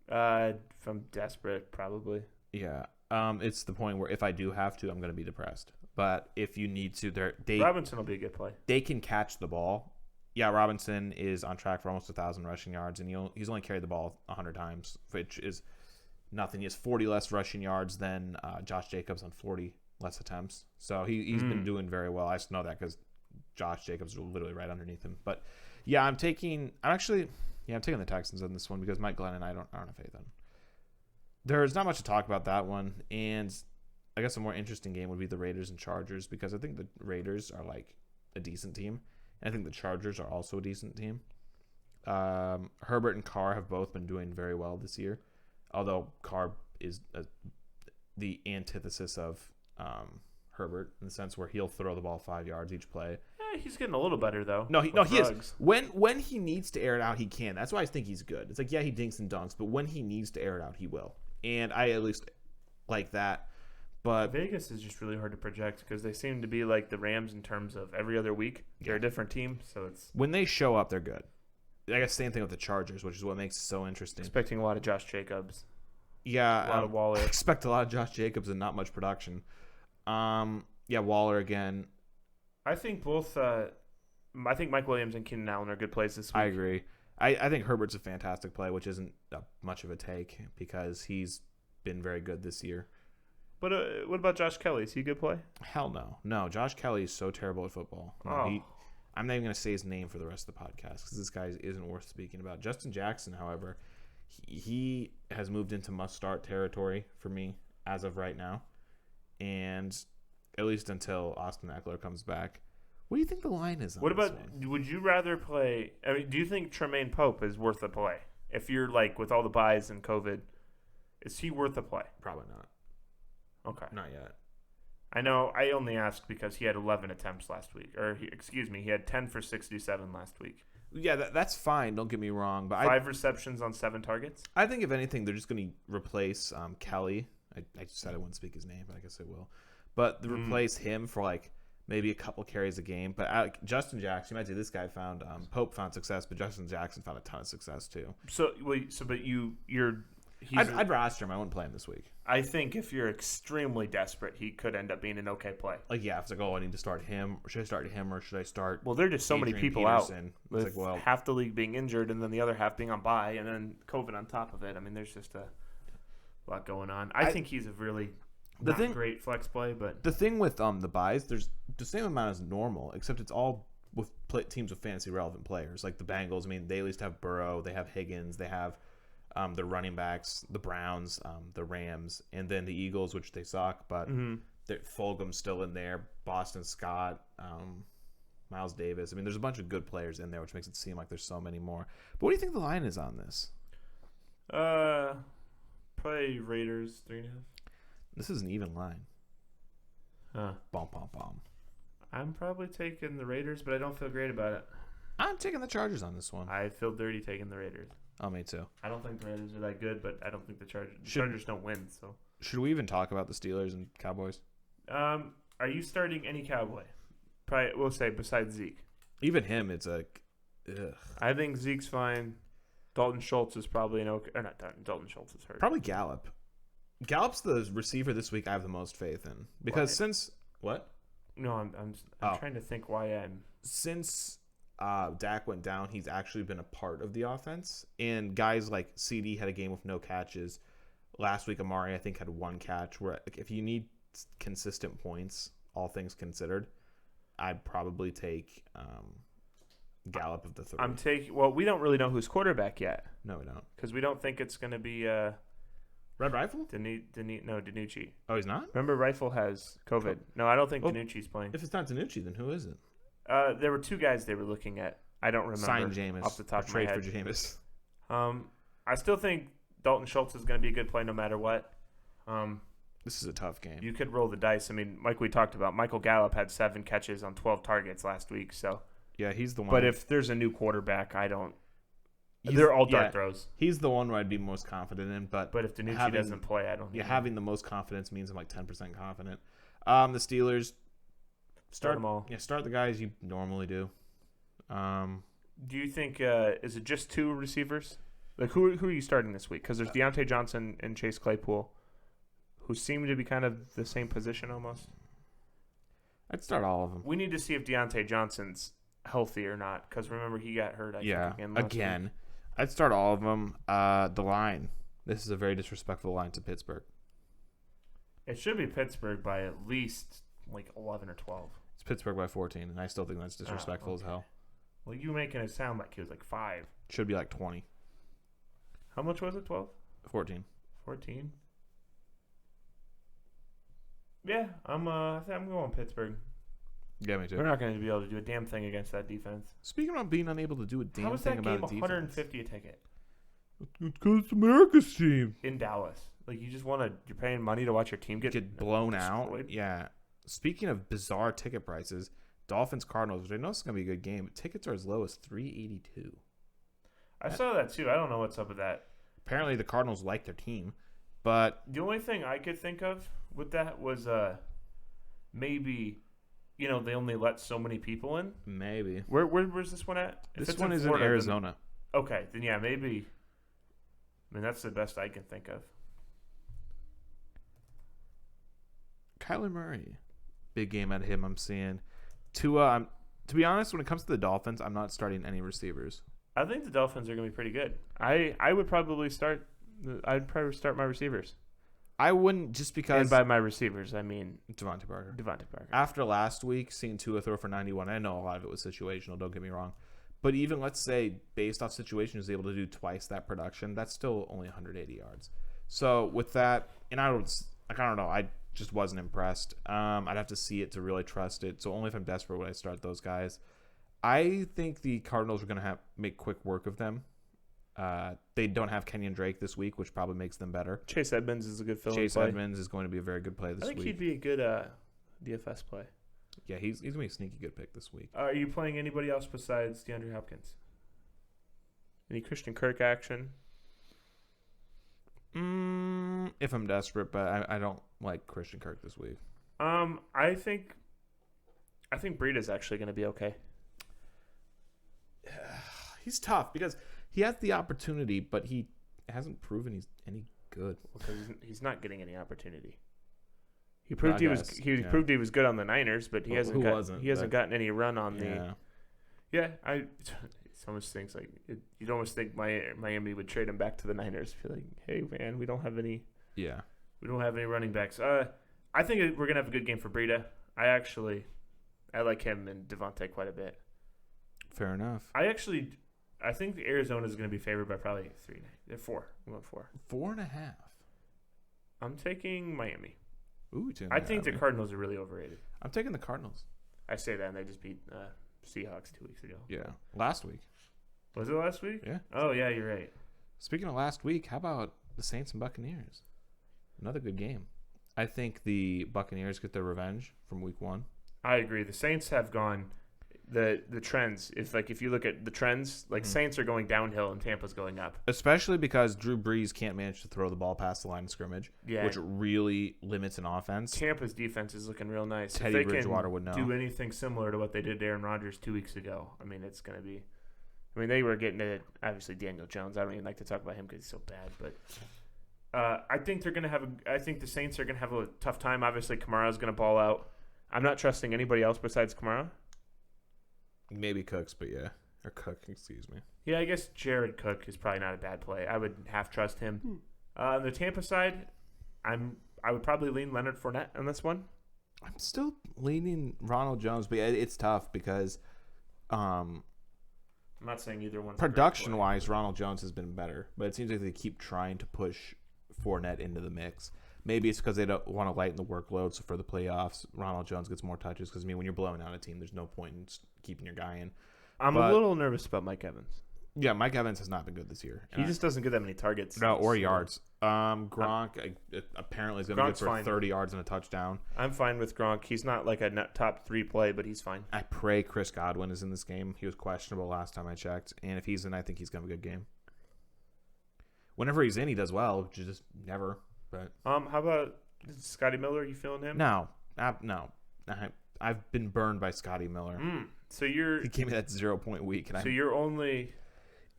Speaker 1: If I'm desperate, probably.
Speaker 2: Yeah. It's the point where if I do have to, I'm going to be depressed. But if you need to,
Speaker 1: Robinson will be a good play.
Speaker 2: they can catch the ball. Yeah, Robinson is on track for almost 1,000 rushing yards, and he's only carried the ball 100 times, which is nothing. He has 40 less rushing yards than Josh Jacobs on 40 less attempts. So he's been doing very well. I just know that because Josh Jacobs is literally right underneath him. But yeah, I'm taking the Texans in this one because Mike Glennon, I don't have faith in. There's not much to talk about that one, and I guess a more interesting game would be the Raiders and Chargers because I think the Raiders are like a decent team, and I think the Chargers are also a decent team. Herbert and Carr have both been doing very well this year, although Carr is the antithesis of Herbert in the sense where he'll throw the ball 5 yards each play.
Speaker 1: He's getting a little better though.
Speaker 2: He is. When he needs to air it out, he can. That's why I think he's good. It's like, yeah, he dinks and dunks, but when he needs to air it out, he will. And I at least like that. But
Speaker 1: Vegas is just really hard to project because they seem to be like the Rams in terms of every other week. They're a different team, so it's
Speaker 2: when they show up, they're good. I guess same thing with the Chargers, which is what makes it so interesting.
Speaker 1: Expecting a lot of Josh Jacobs.
Speaker 2: Yeah,
Speaker 1: a lot of Waller.
Speaker 2: I expect a lot of Josh Jacobs and not much production. Waller again.
Speaker 1: I think both. I think Mike Williams and Keenan Allen are good plays this week.
Speaker 2: I agree. I think Herbert's a fantastic play, which isn't much of a take because he's been very good this year.
Speaker 1: But what about Josh Kelly? Is he a good play?
Speaker 2: Hell no. No, Josh Kelly is so terrible at football. No, I'm not even going to say his name for the rest of the podcast because this guy isn't worth speaking about. Justin Jackson, however, he has moved into must-start territory for me as of right now, and at least until Austin Eckler comes back. What do you think the line is on
Speaker 1: What about,
Speaker 2: this one?
Speaker 1: would you rather play, do you think Tremaine Pope is worth a play? If you're like with all the buys and COVID, is he worth a play?
Speaker 2: Probably not.
Speaker 1: Okay.
Speaker 2: Not yet.
Speaker 1: I know I only asked because he had 11 attempts last week. He had 10 for 67 last week.
Speaker 2: Yeah, that's fine. Don't get me wrong. But
Speaker 1: 5 receptions on 7 targets?
Speaker 2: I think if anything, they're just going to replace Kelly. I just said I wouldn't speak his name, but I guess I will. But replace him for like maybe a couple carries a game. But Justin Jackson, you might say this guy found Pope found success, but Justin Jackson found a ton of success too. I'd roster him. I wouldn't play him this week.
Speaker 1: I think if you're extremely desperate, he could end up being an okay play.
Speaker 2: Like, yeah, it's like, I need to start him. Should I start him or should I start?
Speaker 1: Well, there are just so many people
Speaker 2: Peterson?
Speaker 1: out. With half the league being injured and then the other half being on bye and then COVID on top of it. I mean, there's just a lot going on. I think he's a really great flex play. But
Speaker 2: the thing with the buys, there's the same amount as normal, except it's all with teams with fantasy relevant players. Like the Bengals, I mean, they at least have Burrow, they have Higgins, they have the running backs, the Browns, the Rams, and then the Eagles, which they suck, but Fulgham's still in there, Boston Scott, Miles Davis. I mean, there's a bunch of good players in there, which makes it seem like there's so many more. But what do you think the line is on this?
Speaker 1: Probably Raiders 3.5.
Speaker 2: This is an even line.
Speaker 1: Huh.
Speaker 2: Bum, bum, bum.
Speaker 1: I'm probably taking the Raiders, but I don't feel great about it.
Speaker 2: I'm taking the Chargers on this one.
Speaker 1: I feel dirty taking the Raiders.
Speaker 2: Oh, me too.
Speaker 1: I don't think the Raiders are that good, but I don't think the Chargers don't win. So
Speaker 2: should we even talk about the Steelers and Cowboys?
Speaker 1: Are you starting any Cowboy? Probably, we'll say besides Zeke.
Speaker 2: Even him, it's like, ugh.
Speaker 1: I think Zeke's fine. Dalton Schultz is probably an okay. Or not Dalton Schultz is hurt.
Speaker 2: Probably Gallup. Gallup's the receiver this week I have the most faith in because
Speaker 1: No, I'm trying to think why
Speaker 2: since Dak went down, he's actually been a part of the offense. And guys like CD had a game with no catches. Last week, Amari, I think, had 1 catch. Where if you need consistent points, all things considered, I'd probably take Gallup of the 3.
Speaker 1: Well, we don't really know who's quarterback yet.
Speaker 2: No, we don't.
Speaker 1: Because we don't think it's going to be
Speaker 2: Red Rifle?
Speaker 1: DiNucci.
Speaker 2: Oh, he's not?
Speaker 1: Remember, Rifle has COVID. No, I don't think DiNucci's playing.
Speaker 2: If it's not DiNucci, then who is it?
Speaker 1: There were 2 guys they were looking at. I don't remember.
Speaker 2: Sign Jameis.
Speaker 1: Off the top of my head.
Speaker 2: Trade for Jameis.
Speaker 1: I still think Dalton Schultz is going to be a good play no matter what.
Speaker 2: This is a tough game.
Speaker 1: You could roll the dice. I mean, like we talked about, Michael Gallup had 7 catches on 12 targets last week. So
Speaker 2: yeah, he's the one.
Speaker 1: But if there's a new quarterback, they're all dart throws.
Speaker 2: He's the one where I'd be most confident in. But
Speaker 1: if DiNucci doesn't play, I don't.
Speaker 2: Yeah, having the most confidence means I'm like 10% confident. The Steelers
Speaker 1: start them all.
Speaker 2: Yeah, start the guys you normally do.
Speaker 1: Do you think is it just 2 receivers? Like who are you starting this week? Because there's Deontay Johnson and Chase Claypool, who seem to be kind of the same position almost.
Speaker 2: I'd start all of them.
Speaker 1: We need to see if Deontay Johnson's healthy or not. Because remember he got hurt. I think again. Week.
Speaker 2: I'd start all of them. The line. This is a very disrespectful line to Pittsburgh.
Speaker 1: It should be Pittsburgh by at least like 11 or 12.
Speaker 2: It's Pittsburgh by 14, and I still think that's disrespectful as hell.
Speaker 1: Well, you making it sound like he was like 5.
Speaker 2: Should be like 20.
Speaker 1: How much was it? 12?
Speaker 2: 14.
Speaker 1: 14? Yeah, I'm going Pittsburgh.
Speaker 2: Yeah, me too.
Speaker 1: We're not going to be able to do a damn thing against that defense.
Speaker 2: Speaking of being unable to do a damn thing about a defense.
Speaker 1: How was that game $150 a ticket?
Speaker 2: Because it's America's team.
Speaker 1: In Dallas. Like, you just you're paying money to watch your team get
Speaker 2: blown out. Yeah. Speaking of bizarre ticket prices, Dolphins-Cardinals, which I know it's going to be a good game, but tickets are as low as $382.
Speaker 1: I saw that too. I don't know what's up with that.
Speaker 2: Apparently the Cardinals like their team, but
Speaker 1: the only thing I could think of with that was maybe, they only let so many people in.
Speaker 2: Maybe.
Speaker 1: Where's this one at?
Speaker 2: This one is Florida, in Arizona.
Speaker 1: Okay, then yeah, maybe. I mean, that's the best I can think of.
Speaker 2: Kyler Murray, big game out of him. I'm seeing. To be honest, when it comes to the Dolphins, I'm not starting any receivers.
Speaker 1: I think the Dolphins are going to be pretty good. I would probably start. I'd probably start my receivers.
Speaker 2: I wouldn't, just because.
Speaker 1: And by my receivers, I mean
Speaker 2: Devontae Parker.
Speaker 1: After
Speaker 2: last week, seeing Tua throw for 91, I know a lot of it was situational. Don't get me wrong, but even let's say based off situation, he was able to do twice that production. That's still only 180 yards. So with that, and I don't know. I just wasn't impressed. I'd have to see it to really trust it. So only if I'm desperate would I start those guys. I think the Cardinals are going to make quick work of them. They don't have Kenyon Drake this week, which probably makes them better.
Speaker 1: Chase Edmonds is a good fill-in
Speaker 2: Chase
Speaker 1: play.
Speaker 2: Edmonds is going to be a very good play this week.
Speaker 1: I think he'd be a good DFS play.
Speaker 2: Yeah, he's going to be a sneaky good pick this week.
Speaker 1: Are you playing anybody else besides DeAndre Hopkins? Any Christian Kirk action?
Speaker 2: If I'm desperate, but I don't like Christian Kirk this week.
Speaker 1: I think Breida's actually going to be okay.
Speaker 2: He's tough because he has the opportunity, but he hasn't proven he's any good.
Speaker 1: Because he's not getting any opportunity. He proved proved he was good on the Niners, but he hasn't gotten any run on the. Yeah, it's almost things like you'd almost think Miami would trade him back to the Niners. Feel like, hey man, we don't have any.
Speaker 2: Yeah.
Speaker 1: We don't have any running backs. I think we're gonna have a good game for Breida. I like him and Devontae quite a bit.
Speaker 2: Fair enough.
Speaker 1: I think the Arizona is going to be favored by probably 3. They're 4. I'm going 4.
Speaker 2: 4.5.
Speaker 1: I'm taking Miami.
Speaker 2: Ooh,
Speaker 1: I think the Cardinals are really overrated.
Speaker 2: I'm taking the Cardinals.
Speaker 1: I say that, and they just beat Seahawks 2 weeks ago.
Speaker 2: Yeah, last week.
Speaker 1: Was it last week?
Speaker 2: Yeah.
Speaker 1: Oh yeah, you're right.
Speaker 2: Speaking of last week, how about the Saints and Buccaneers? Another good game. I think the Buccaneers get their revenge from week 1.
Speaker 1: I agree. The Saints have gone. The trends, if you look at the trends, Saints are going downhill and Tampa's going up.
Speaker 2: Especially because Drew Brees can't manage to throw the ball past the line of scrimmage, which really limits an offense.
Speaker 1: Tampa's defense is looking real nice.
Speaker 2: Teddy Bridgewater would know.
Speaker 1: Do anything similar to what they did to Aaron Rodgers 2 weeks ago. I mean, it's going to be. I mean, they were getting it. Obviously, Daniel Jones. I don't even like to talk about him because he's so bad, but. I think they're gonna have. I think the Saints are gonna have a tough time. Obviously, Kamara's gonna ball out. I'm not trusting anybody else besides Kamara.
Speaker 2: Maybe Cooks, but yeah. Or Cook, excuse me.
Speaker 1: Yeah, I guess Jared Cook is probably not a bad play. I would half trust him. On the Tampa side, I would probably lean Leonard Fournette on this one.
Speaker 2: I'm still leaning Ronald Jones, but it's tough because
Speaker 1: I'm not saying either one.
Speaker 2: Production-wise, Ronald Jones has been better, but it seems like they keep trying to push Fournette into the mix. Maybe it's because they don't want to lighten the workload, so for the playoffs, Ronald Jones gets more touches because, when you're blowing out a team, there's no point in keeping your guy in.
Speaker 1: I'm a little nervous about Mike Evans.
Speaker 2: Yeah, Mike Evans has not been good this year.
Speaker 1: He just doesn't get that many targets.
Speaker 2: No, or yards. Gronk apparently is going to be good for 30 yards and a touchdown.
Speaker 1: I'm fine with Gronk. He's not like a top 3 play, but he's fine.
Speaker 2: I pray Chris Godwin is in this game. He was questionable last time I checked, and if he's in, I think he's going to have a good game. Whenever he's in, he does well, which is just never. But
Speaker 1: how about Scotty Miller? You feeling him?
Speaker 2: No. I've been burned by Scotty Miller.
Speaker 1: So you're
Speaker 2: He gave me that 0-point week, and
Speaker 1: you're only.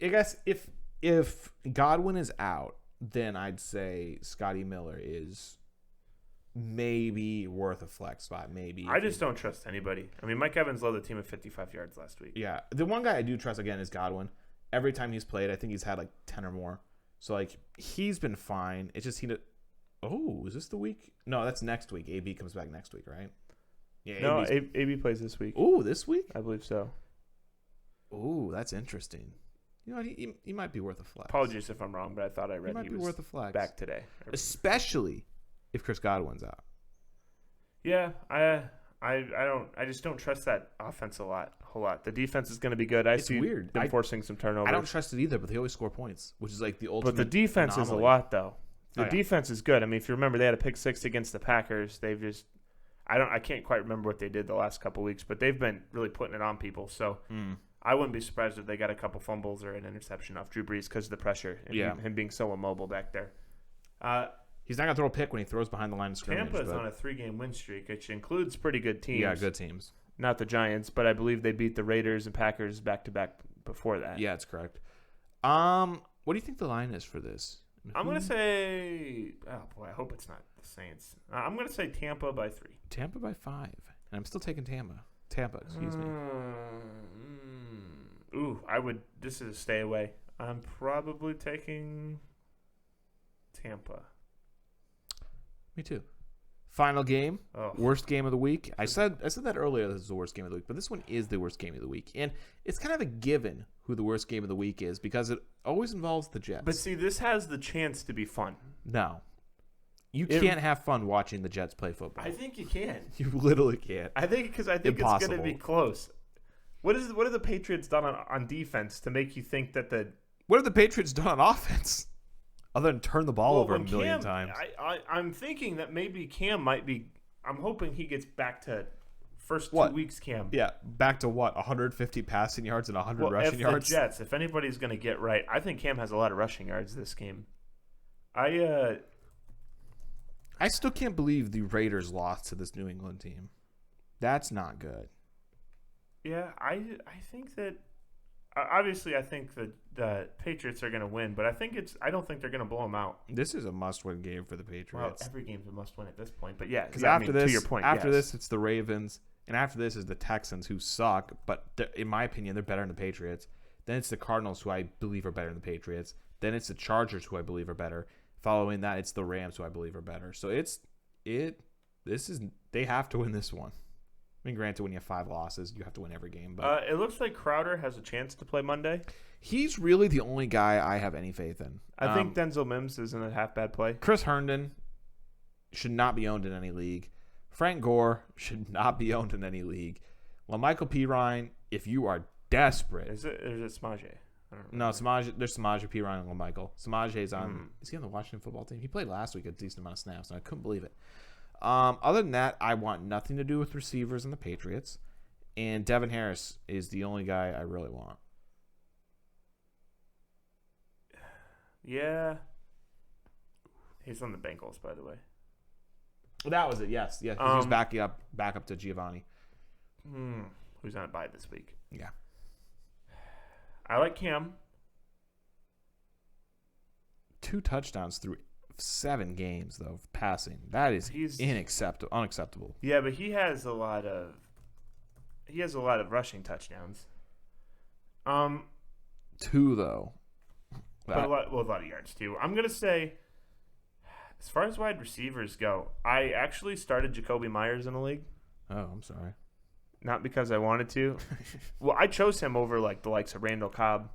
Speaker 2: I guess if Godwin is out, then I'd say Scotty Miller is maybe worth a flex spot. Maybe.
Speaker 1: I just don't trust anybody. I mean, Mike Evans led the team at 55 yards last week.
Speaker 2: Yeah, the one guy I do trust again is Godwin. Every time he's played, I think he's had like 10 or more. So like he's been fine. It's just Oh, is this the week? No, that's next week. AB comes back next week, right? Yeah.
Speaker 1: No, AB plays this week.
Speaker 2: Oh, this week?
Speaker 1: I believe so.
Speaker 2: Oh, that's interesting. You know, he might be worth a flex.
Speaker 1: Apologies if I'm wrong, but I thought I read
Speaker 2: he might be
Speaker 1: was
Speaker 2: worth a flex
Speaker 1: back today.
Speaker 2: Especially if Chris Godwin's out.
Speaker 1: Yeah, I just don't trust that offense a whole lot. The defense is going to be good.
Speaker 2: It's weird.
Speaker 1: Them forcing some turnovers.
Speaker 2: I don't trust it either, but they always score points, which is like the ultimate.
Speaker 1: But the defense
Speaker 2: anomaly.
Speaker 1: is a lot, though. The
Speaker 2: Oh, yeah.
Speaker 1: defense is good. I mean, if you remember, they had a pick six against the Packers. They've just, I can't quite remember what they did the last couple of weeks, but they've been really putting it on people. So I wouldn't be surprised if they got a couple fumbles or an interception off Drew Brees because of the pressure and him being so immobile back there.
Speaker 2: He's not gonna throw a pick when he throws behind the line of scrimmage.
Speaker 1: Tampa's on a 3-game win streak, which includes pretty good teams.
Speaker 2: Yeah, good teams.
Speaker 1: Not the Giants, but I believe they beat the Raiders and Packers back to back before that.
Speaker 2: Yeah, that's correct. What do you think the line is for this?
Speaker 1: I'm going to say, oh boy, I hope it's not the Saints. I'm going to say Tampa by 3.
Speaker 2: Tampa by 5. And I'm still taking Tampa. Excuse me.
Speaker 1: This is a stay away. I'm probably taking Tampa.
Speaker 2: Me too. Final game,
Speaker 1: Oh.
Speaker 2: worst game of the week. I said that earlier. This is the worst game of the week, but this one is the worst game of the week, and it's kind of a given who the worst game of the week is because it always involves the Jets.
Speaker 1: But see, this has the chance to be fun.
Speaker 2: No, you can't have fun watching the Jets play football.
Speaker 1: I think you can.
Speaker 2: You literally can't.
Speaker 1: I think it's going to be close. What have the Patriots done on defense to make you think that the
Speaker 2: What have the Patriots done on offense? Other than turn the ball over a million times.
Speaker 1: I'm thinking that maybe Cam might be. I'm hoping he gets back to first 2 weeks. Cam.
Speaker 2: Yeah, back to what? 150 passing yards and 100 rushing yards.
Speaker 1: The Jets, if anybody's going to get right, I think Cam has a lot of rushing yards this game. I
Speaker 2: still can't believe the Raiders lost to this New England team. That's not good.
Speaker 1: Yeah, I think that. Obviously, I think the Patriots are going to win, but I don't think they're going to blow them out.
Speaker 2: This is a must-win game for the Patriots.
Speaker 1: Well, every game's a must-win at this point. But yeah,
Speaker 2: because to
Speaker 1: your point,
Speaker 2: this, it's the Ravens, and after this is the Texans, who suck, but in my opinion, they're better than the Patriots. Then it's the Cardinals, who I believe are better than the Patriots. Then it's the Chargers, who I believe are better. Following that, it's the Rams, who I believe are better. So they have to win this one. I mean, granted, when you have 5 losses, you have to win every game. But
Speaker 1: it looks like Crowder has a chance to play Monday.
Speaker 2: He's really the only guy I have any faith in.
Speaker 1: I think Denzel Mims isn't a half bad play.
Speaker 2: Chris Herndon should not be owned in any league. Frank Gore should not be owned in any league. LaMichael Pirine, if you are desperate.
Speaker 1: Is it Samaje?
Speaker 2: No, Samaje. There's Samaje, Pirine, and LaMichael. Samaje is on. Is he on the Washington football team? He played last week a decent amount of snaps, and I couldn't believe it. Other than that, I want nothing to do with receivers and the Patriots. And Devin Harris is the only guy I really want.
Speaker 1: Yeah. He's on the Bengals, by the way.
Speaker 2: That was it, yes. Yeah, he's back up to Giovanni.
Speaker 1: Who's on a bye this week.
Speaker 2: Yeah.
Speaker 1: I like Cam.
Speaker 2: 2 touchdowns through 7 games, though, passing. That is unacceptable.
Speaker 1: Yeah, but he has a lot of rushing touchdowns.
Speaker 2: 2, though.
Speaker 1: But a lot of yards, too. I'm going to say, as far as wide receivers go, I actually started Jacoby Myers in the league.
Speaker 2: Oh, I'm sorry.
Speaker 1: Not because I wanted to. Well, I chose him over the likes of Randall Cobb.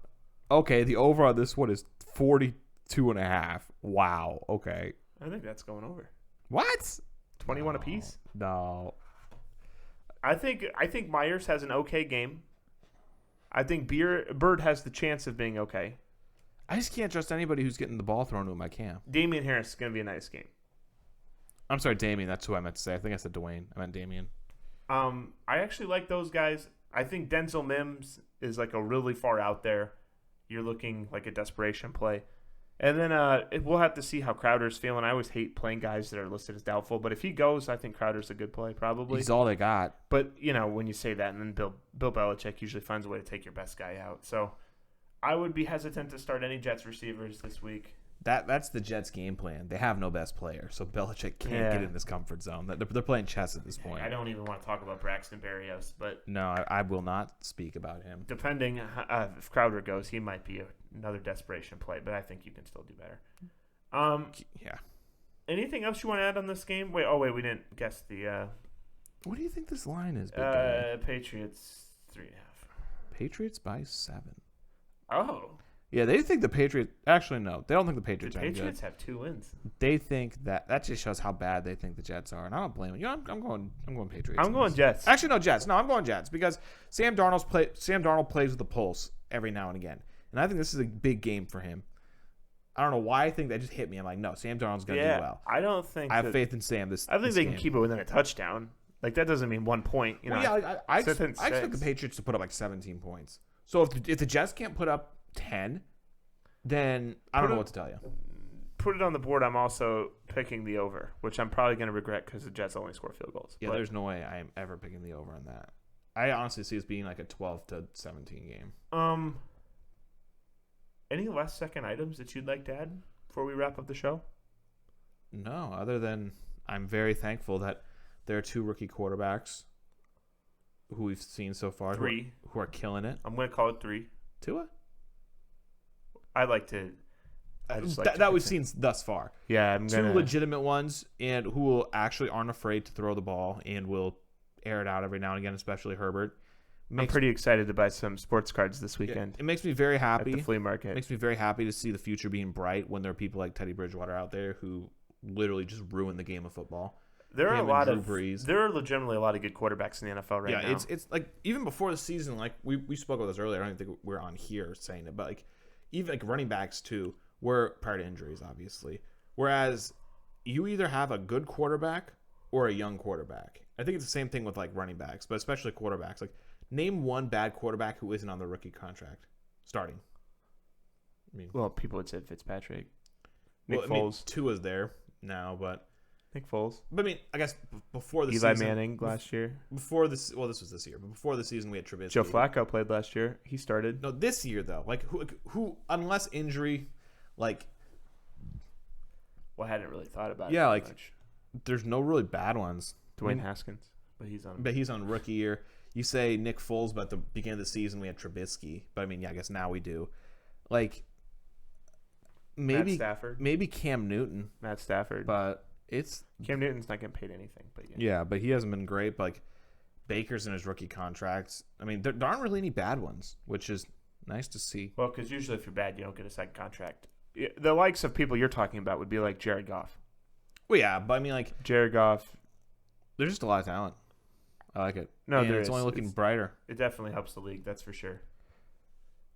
Speaker 2: Okay, the over on this one is 42.5. Wow. Okay.
Speaker 1: I think that's going over.
Speaker 2: What?
Speaker 1: 21 apiece?
Speaker 2: No.
Speaker 1: I think Myers has an okay game. I think Bird has the chance of being okay.
Speaker 2: I just can't trust anybody who's getting the ball thrown to him. I can't.
Speaker 1: Damian Harris is going to be a nice game.
Speaker 2: I'm sorry, Damian. That's who I meant to say. I think I said Dwayne. I meant Damian.
Speaker 1: I actually like those guys. I think Denzel Mims is a really far out there. You're looking like a desperation play. And then we'll have to see how Crowder's feeling. I always hate playing guys that are listed as doubtful, but if he goes, I think Crowder's a good play, probably.
Speaker 2: He's all they got.
Speaker 1: But, when you say that, and then Bill Belichick usually finds a way to take your best guy out. So I would be hesitant to start any Jets receivers this week.
Speaker 2: That's the Jets' game plan. They have no best player, so Belichick can't get in his comfort zone. They're playing chess at this point.
Speaker 1: I don't even want to talk about Braxton Berrios, but
Speaker 2: No, I will not speak about him.
Speaker 1: depending if Crowder goes, he might be another desperation play, but I think you can still do better.
Speaker 2: Yeah.
Speaker 1: Anything else you want to add on this game? Wait, we didn't guess the
Speaker 2: What do you think this line is, big guy?
Speaker 1: Patriots 3.5.
Speaker 2: Patriots by 7.
Speaker 1: Oh,
Speaker 2: Yeah, they think the Patriots. Actually, no, they don't think the
Speaker 1: the
Speaker 2: Patriots are any
Speaker 1: Patriots
Speaker 2: good.
Speaker 1: have 2 wins.
Speaker 2: They think that just shows how bad they think the Jets are, and I don't blame them. I'm going Patriots.
Speaker 1: I'm going Jets.
Speaker 2: Actually, no, Jets. No, I'm going Jets because Sam Darnold plays with the pulse every now and again, and I think this is a big game for him. I don't know why I think that just hit me. I'm like, no, Sam Darnold's going to do well.
Speaker 1: I don't think
Speaker 2: I have faith in Sam.
Speaker 1: I think they can keep it within a touchdown. Like, that doesn't mean 1 point.
Speaker 2: I expect the Patriots to put up like 17 points. So if the Jets can't put up 10, then I don't know what to tell you.
Speaker 1: Put it on the board. I'm also picking the over, which I'm probably going to regret because the Jets only score field goals.
Speaker 2: Yeah, there's no way I am ever picking the over on that. I honestly see this being like a 12-17 game.
Speaker 1: Any last second items that you'd like to add before we wrap up the show?
Speaker 2: No, other than I'm very thankful that there are 2 rookie quarterbacks who we've seen so far
Speaker 1: 3
Speaker 2: who are killing it.
Speaker 1: I'm going to call it 3.
Speaker 2: Tua?
Speaker 1: I just like
Speaker 2: That we've seen thus far.
Speaker 1: Yeah, I'm
Speaker 2: 2 legitimate ones and who aren't afraid to throw the ball and will air it out every now and again, especially Herbert.
Speaker 1: I'm pretty excited to buy some sports cards this weekend.
Speaker 2: It makes me very happy.
Speaker 1: At the flea market.
Speaker 2: It makes me very happy to see the future being bright when there are people like Teddy Bridgewater out there who literally just ruin the game of football.
Speaker 1: There are
Speaker 2: There
Speaker 1: are legitimately a lot of good quarterbacks in the NFL right now.
Speaker 2: Yeah, it's like even before the season, like we spoke about this earlier. I don't think we're on here saying it, but like even like running backs too were prior to injuries, obviously. Whereas you either have a good quarterback or a young quarterback. I think it's the same thing with like running backs, but especially quarterbacks. Like name one bad quarterback who isn't on the rookie contract starting.
Speaker 1: Well, people would say Fitzpatrick, Nick Foles.
Speaker 2: Tua's there now, but
Speaker 1: Nick Foles.
Speaker 2: But I mean, I guess before the
Speaker 1: Eli
Speaker 2: season,
Speaker 1: Manning last year.
Speaker 2: This was this year, but before the season we had Trubisky.
Speaker 1: Joe Flacco played last year. He started.
Speaker 2: No, this year though, like who unless injury, like.
Speaker 1: Well, I hadn't really thought about it.
Speaker 2: Yeah, like
Speaker 1: much.
Speaker 2: There's no really bad ones.
Speaker 1: Dwayne Haskins, but he's on
Speaker 2: rookie year. You say Nick Foles, but at the beginning of the season we had Trubisky. But I mean, yeah, I guess now we do. Like maybe
Speaker 1: Matt Stafford.
Speaker 2: Maybe Cam Newton.
Speaker 1: Matt Stafford.
Speaker 2: But it's
Speaker 1: Cam Newton's not getting paid anything. But
Speaker 2: yeah, but he hasn't been great. But like Baker's in his rookie contracts. I mean, there aren't really any bad ones, which is nice to see.
Speaker 1: Well, because usually if you're bad, you don't get a second contract. The likes of people you're talking about would be like Jared Goff.
Speaker 2: Well, yeah, but I mean, like
Speaker 1: Jared Goff.
Speaker 2: There's just a lot of talent. I like it.
Speaker 1: No,
Speaker 2: it's only looking brighter.
Speaker 1: It definitely helps the league, that's for sure.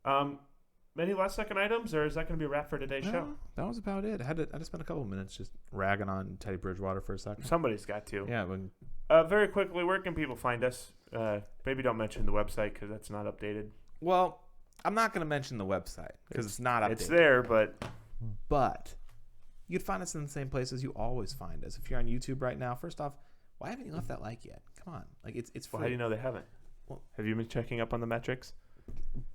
Speaker 1: Any last second items, or is that going to be a wrap for today's show?
Speaker 2: That was about it. I had to spend a couple of minutes just ragging on Teddy Bridgewater for a second.
Speaker 1: Somebody's got to.
Speaker 2: Yeah. But,
Speaker 1: very quickly, where can people find us? Maybe don't mention the website because that's not updated.
Speaker 2: Well, I'm not going to mention the website because it's not updated.
Speaker 1: It's there,
Speaker 2: but you'd find us in the same places you always find us. If you're on YouTube right now, first off, why haven't you left that like yet? Come on, like it's free.
Speaker 1: Well, how do you know they haven't?
Speaker 2: Well,
Speaker 1: have you been checking up on the metrics?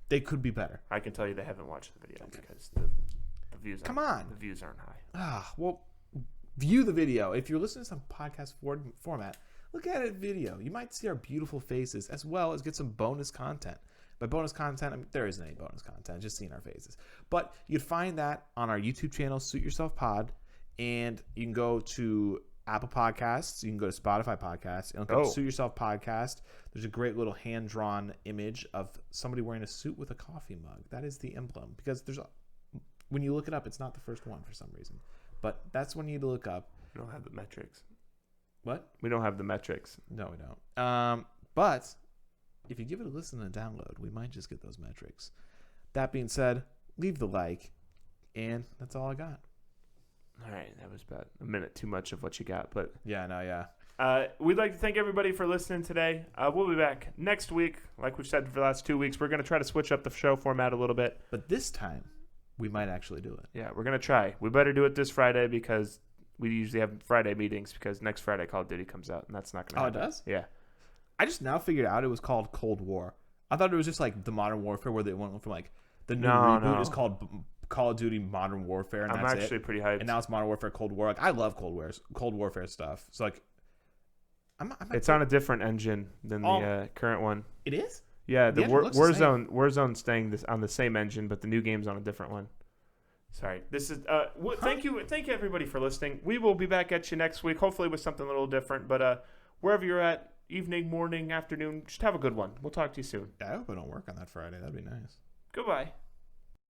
Speaker 2: They could be better.
Speaker 1: I can tell you they haven't watched the video because the views. The views aren't high.
Speaker 2: Well, view the video. If you're listening to some podcast format, look at it video. You might see our beautiful faces as well as get some bonus content. By bonus content, I mean, there isn't any bonus content, just seeing our faces. But you'd find that on our YouTube channel, Suit Yourself Pod, and you can go to Apple Podcasts, you can go to Spotify Podcasts, and look up Suit Yourself Podcast. There's a great little hand-drawn image of somebody wearing a suit with a coffee mug. That is the emblem, because when you look it up, it's not the first one for some reason. But that's when you need to look up.
Speaker 1: We don't have the metrics.
Speaker 2: What?
Speaker 1: We don't have the metrics.
Speaker 2: No, we don't. But if you give it a listen and a download, we might just get those metrics. That being said, leave the like, and that's all I got.
Speaker 1: All right, that was about a minute too much of what you got, but
Speaker 2: yeah.
Speaker 1: We'd like to thank everybody for listening today. We'll be back next week, like we've said for the last 2 weeks. We're going to try to switch up the show format a little bit.
Speaker 2: But this time, We might actually do it.
Speaker 1: Yeah, we're gonna try. We better do it this Friday because we usually have Friday meetings because next Friday Call of Duty comes out and that's not gonna.
Speaker 2: Oh,
Speaker 1: happen.
Speaker 2: it does?
Speaker 1: Yeah.
Speaker 2: I just now figured out it was called Cold War. I thought it was just like the Modern Warfare where they went from like the new reboot is called Call of Duty Modern Warfare, and
Speaker 1: I'm
Speaker 2: that's
Speaker 1: actually
Speaker 2: it.
Speaker 1: pretty hyped.
Speaker 2: And now it's Modern Warfare Cold War. Like I love Cold Warfare stuff. So like,
Speaker 1: it's on a different engine than the current one.
Speaker 2: It is.
Speaker 1: Yeah, the
Speaker 2: engine looks the same.
Speaker 1: Warzone's staying on the same engine, but the new game's on a different one. Sorry, this is. Thank you everybody for listening. We will be back at you next week, hopefully with something a little different. But wherever you're at, evening, morning, afternoon, just have a good one. We'll talk to you soon.
Speaker 2: I hope I don't work on that Friday. That'd be nice.
Speaker 1: Goodbye.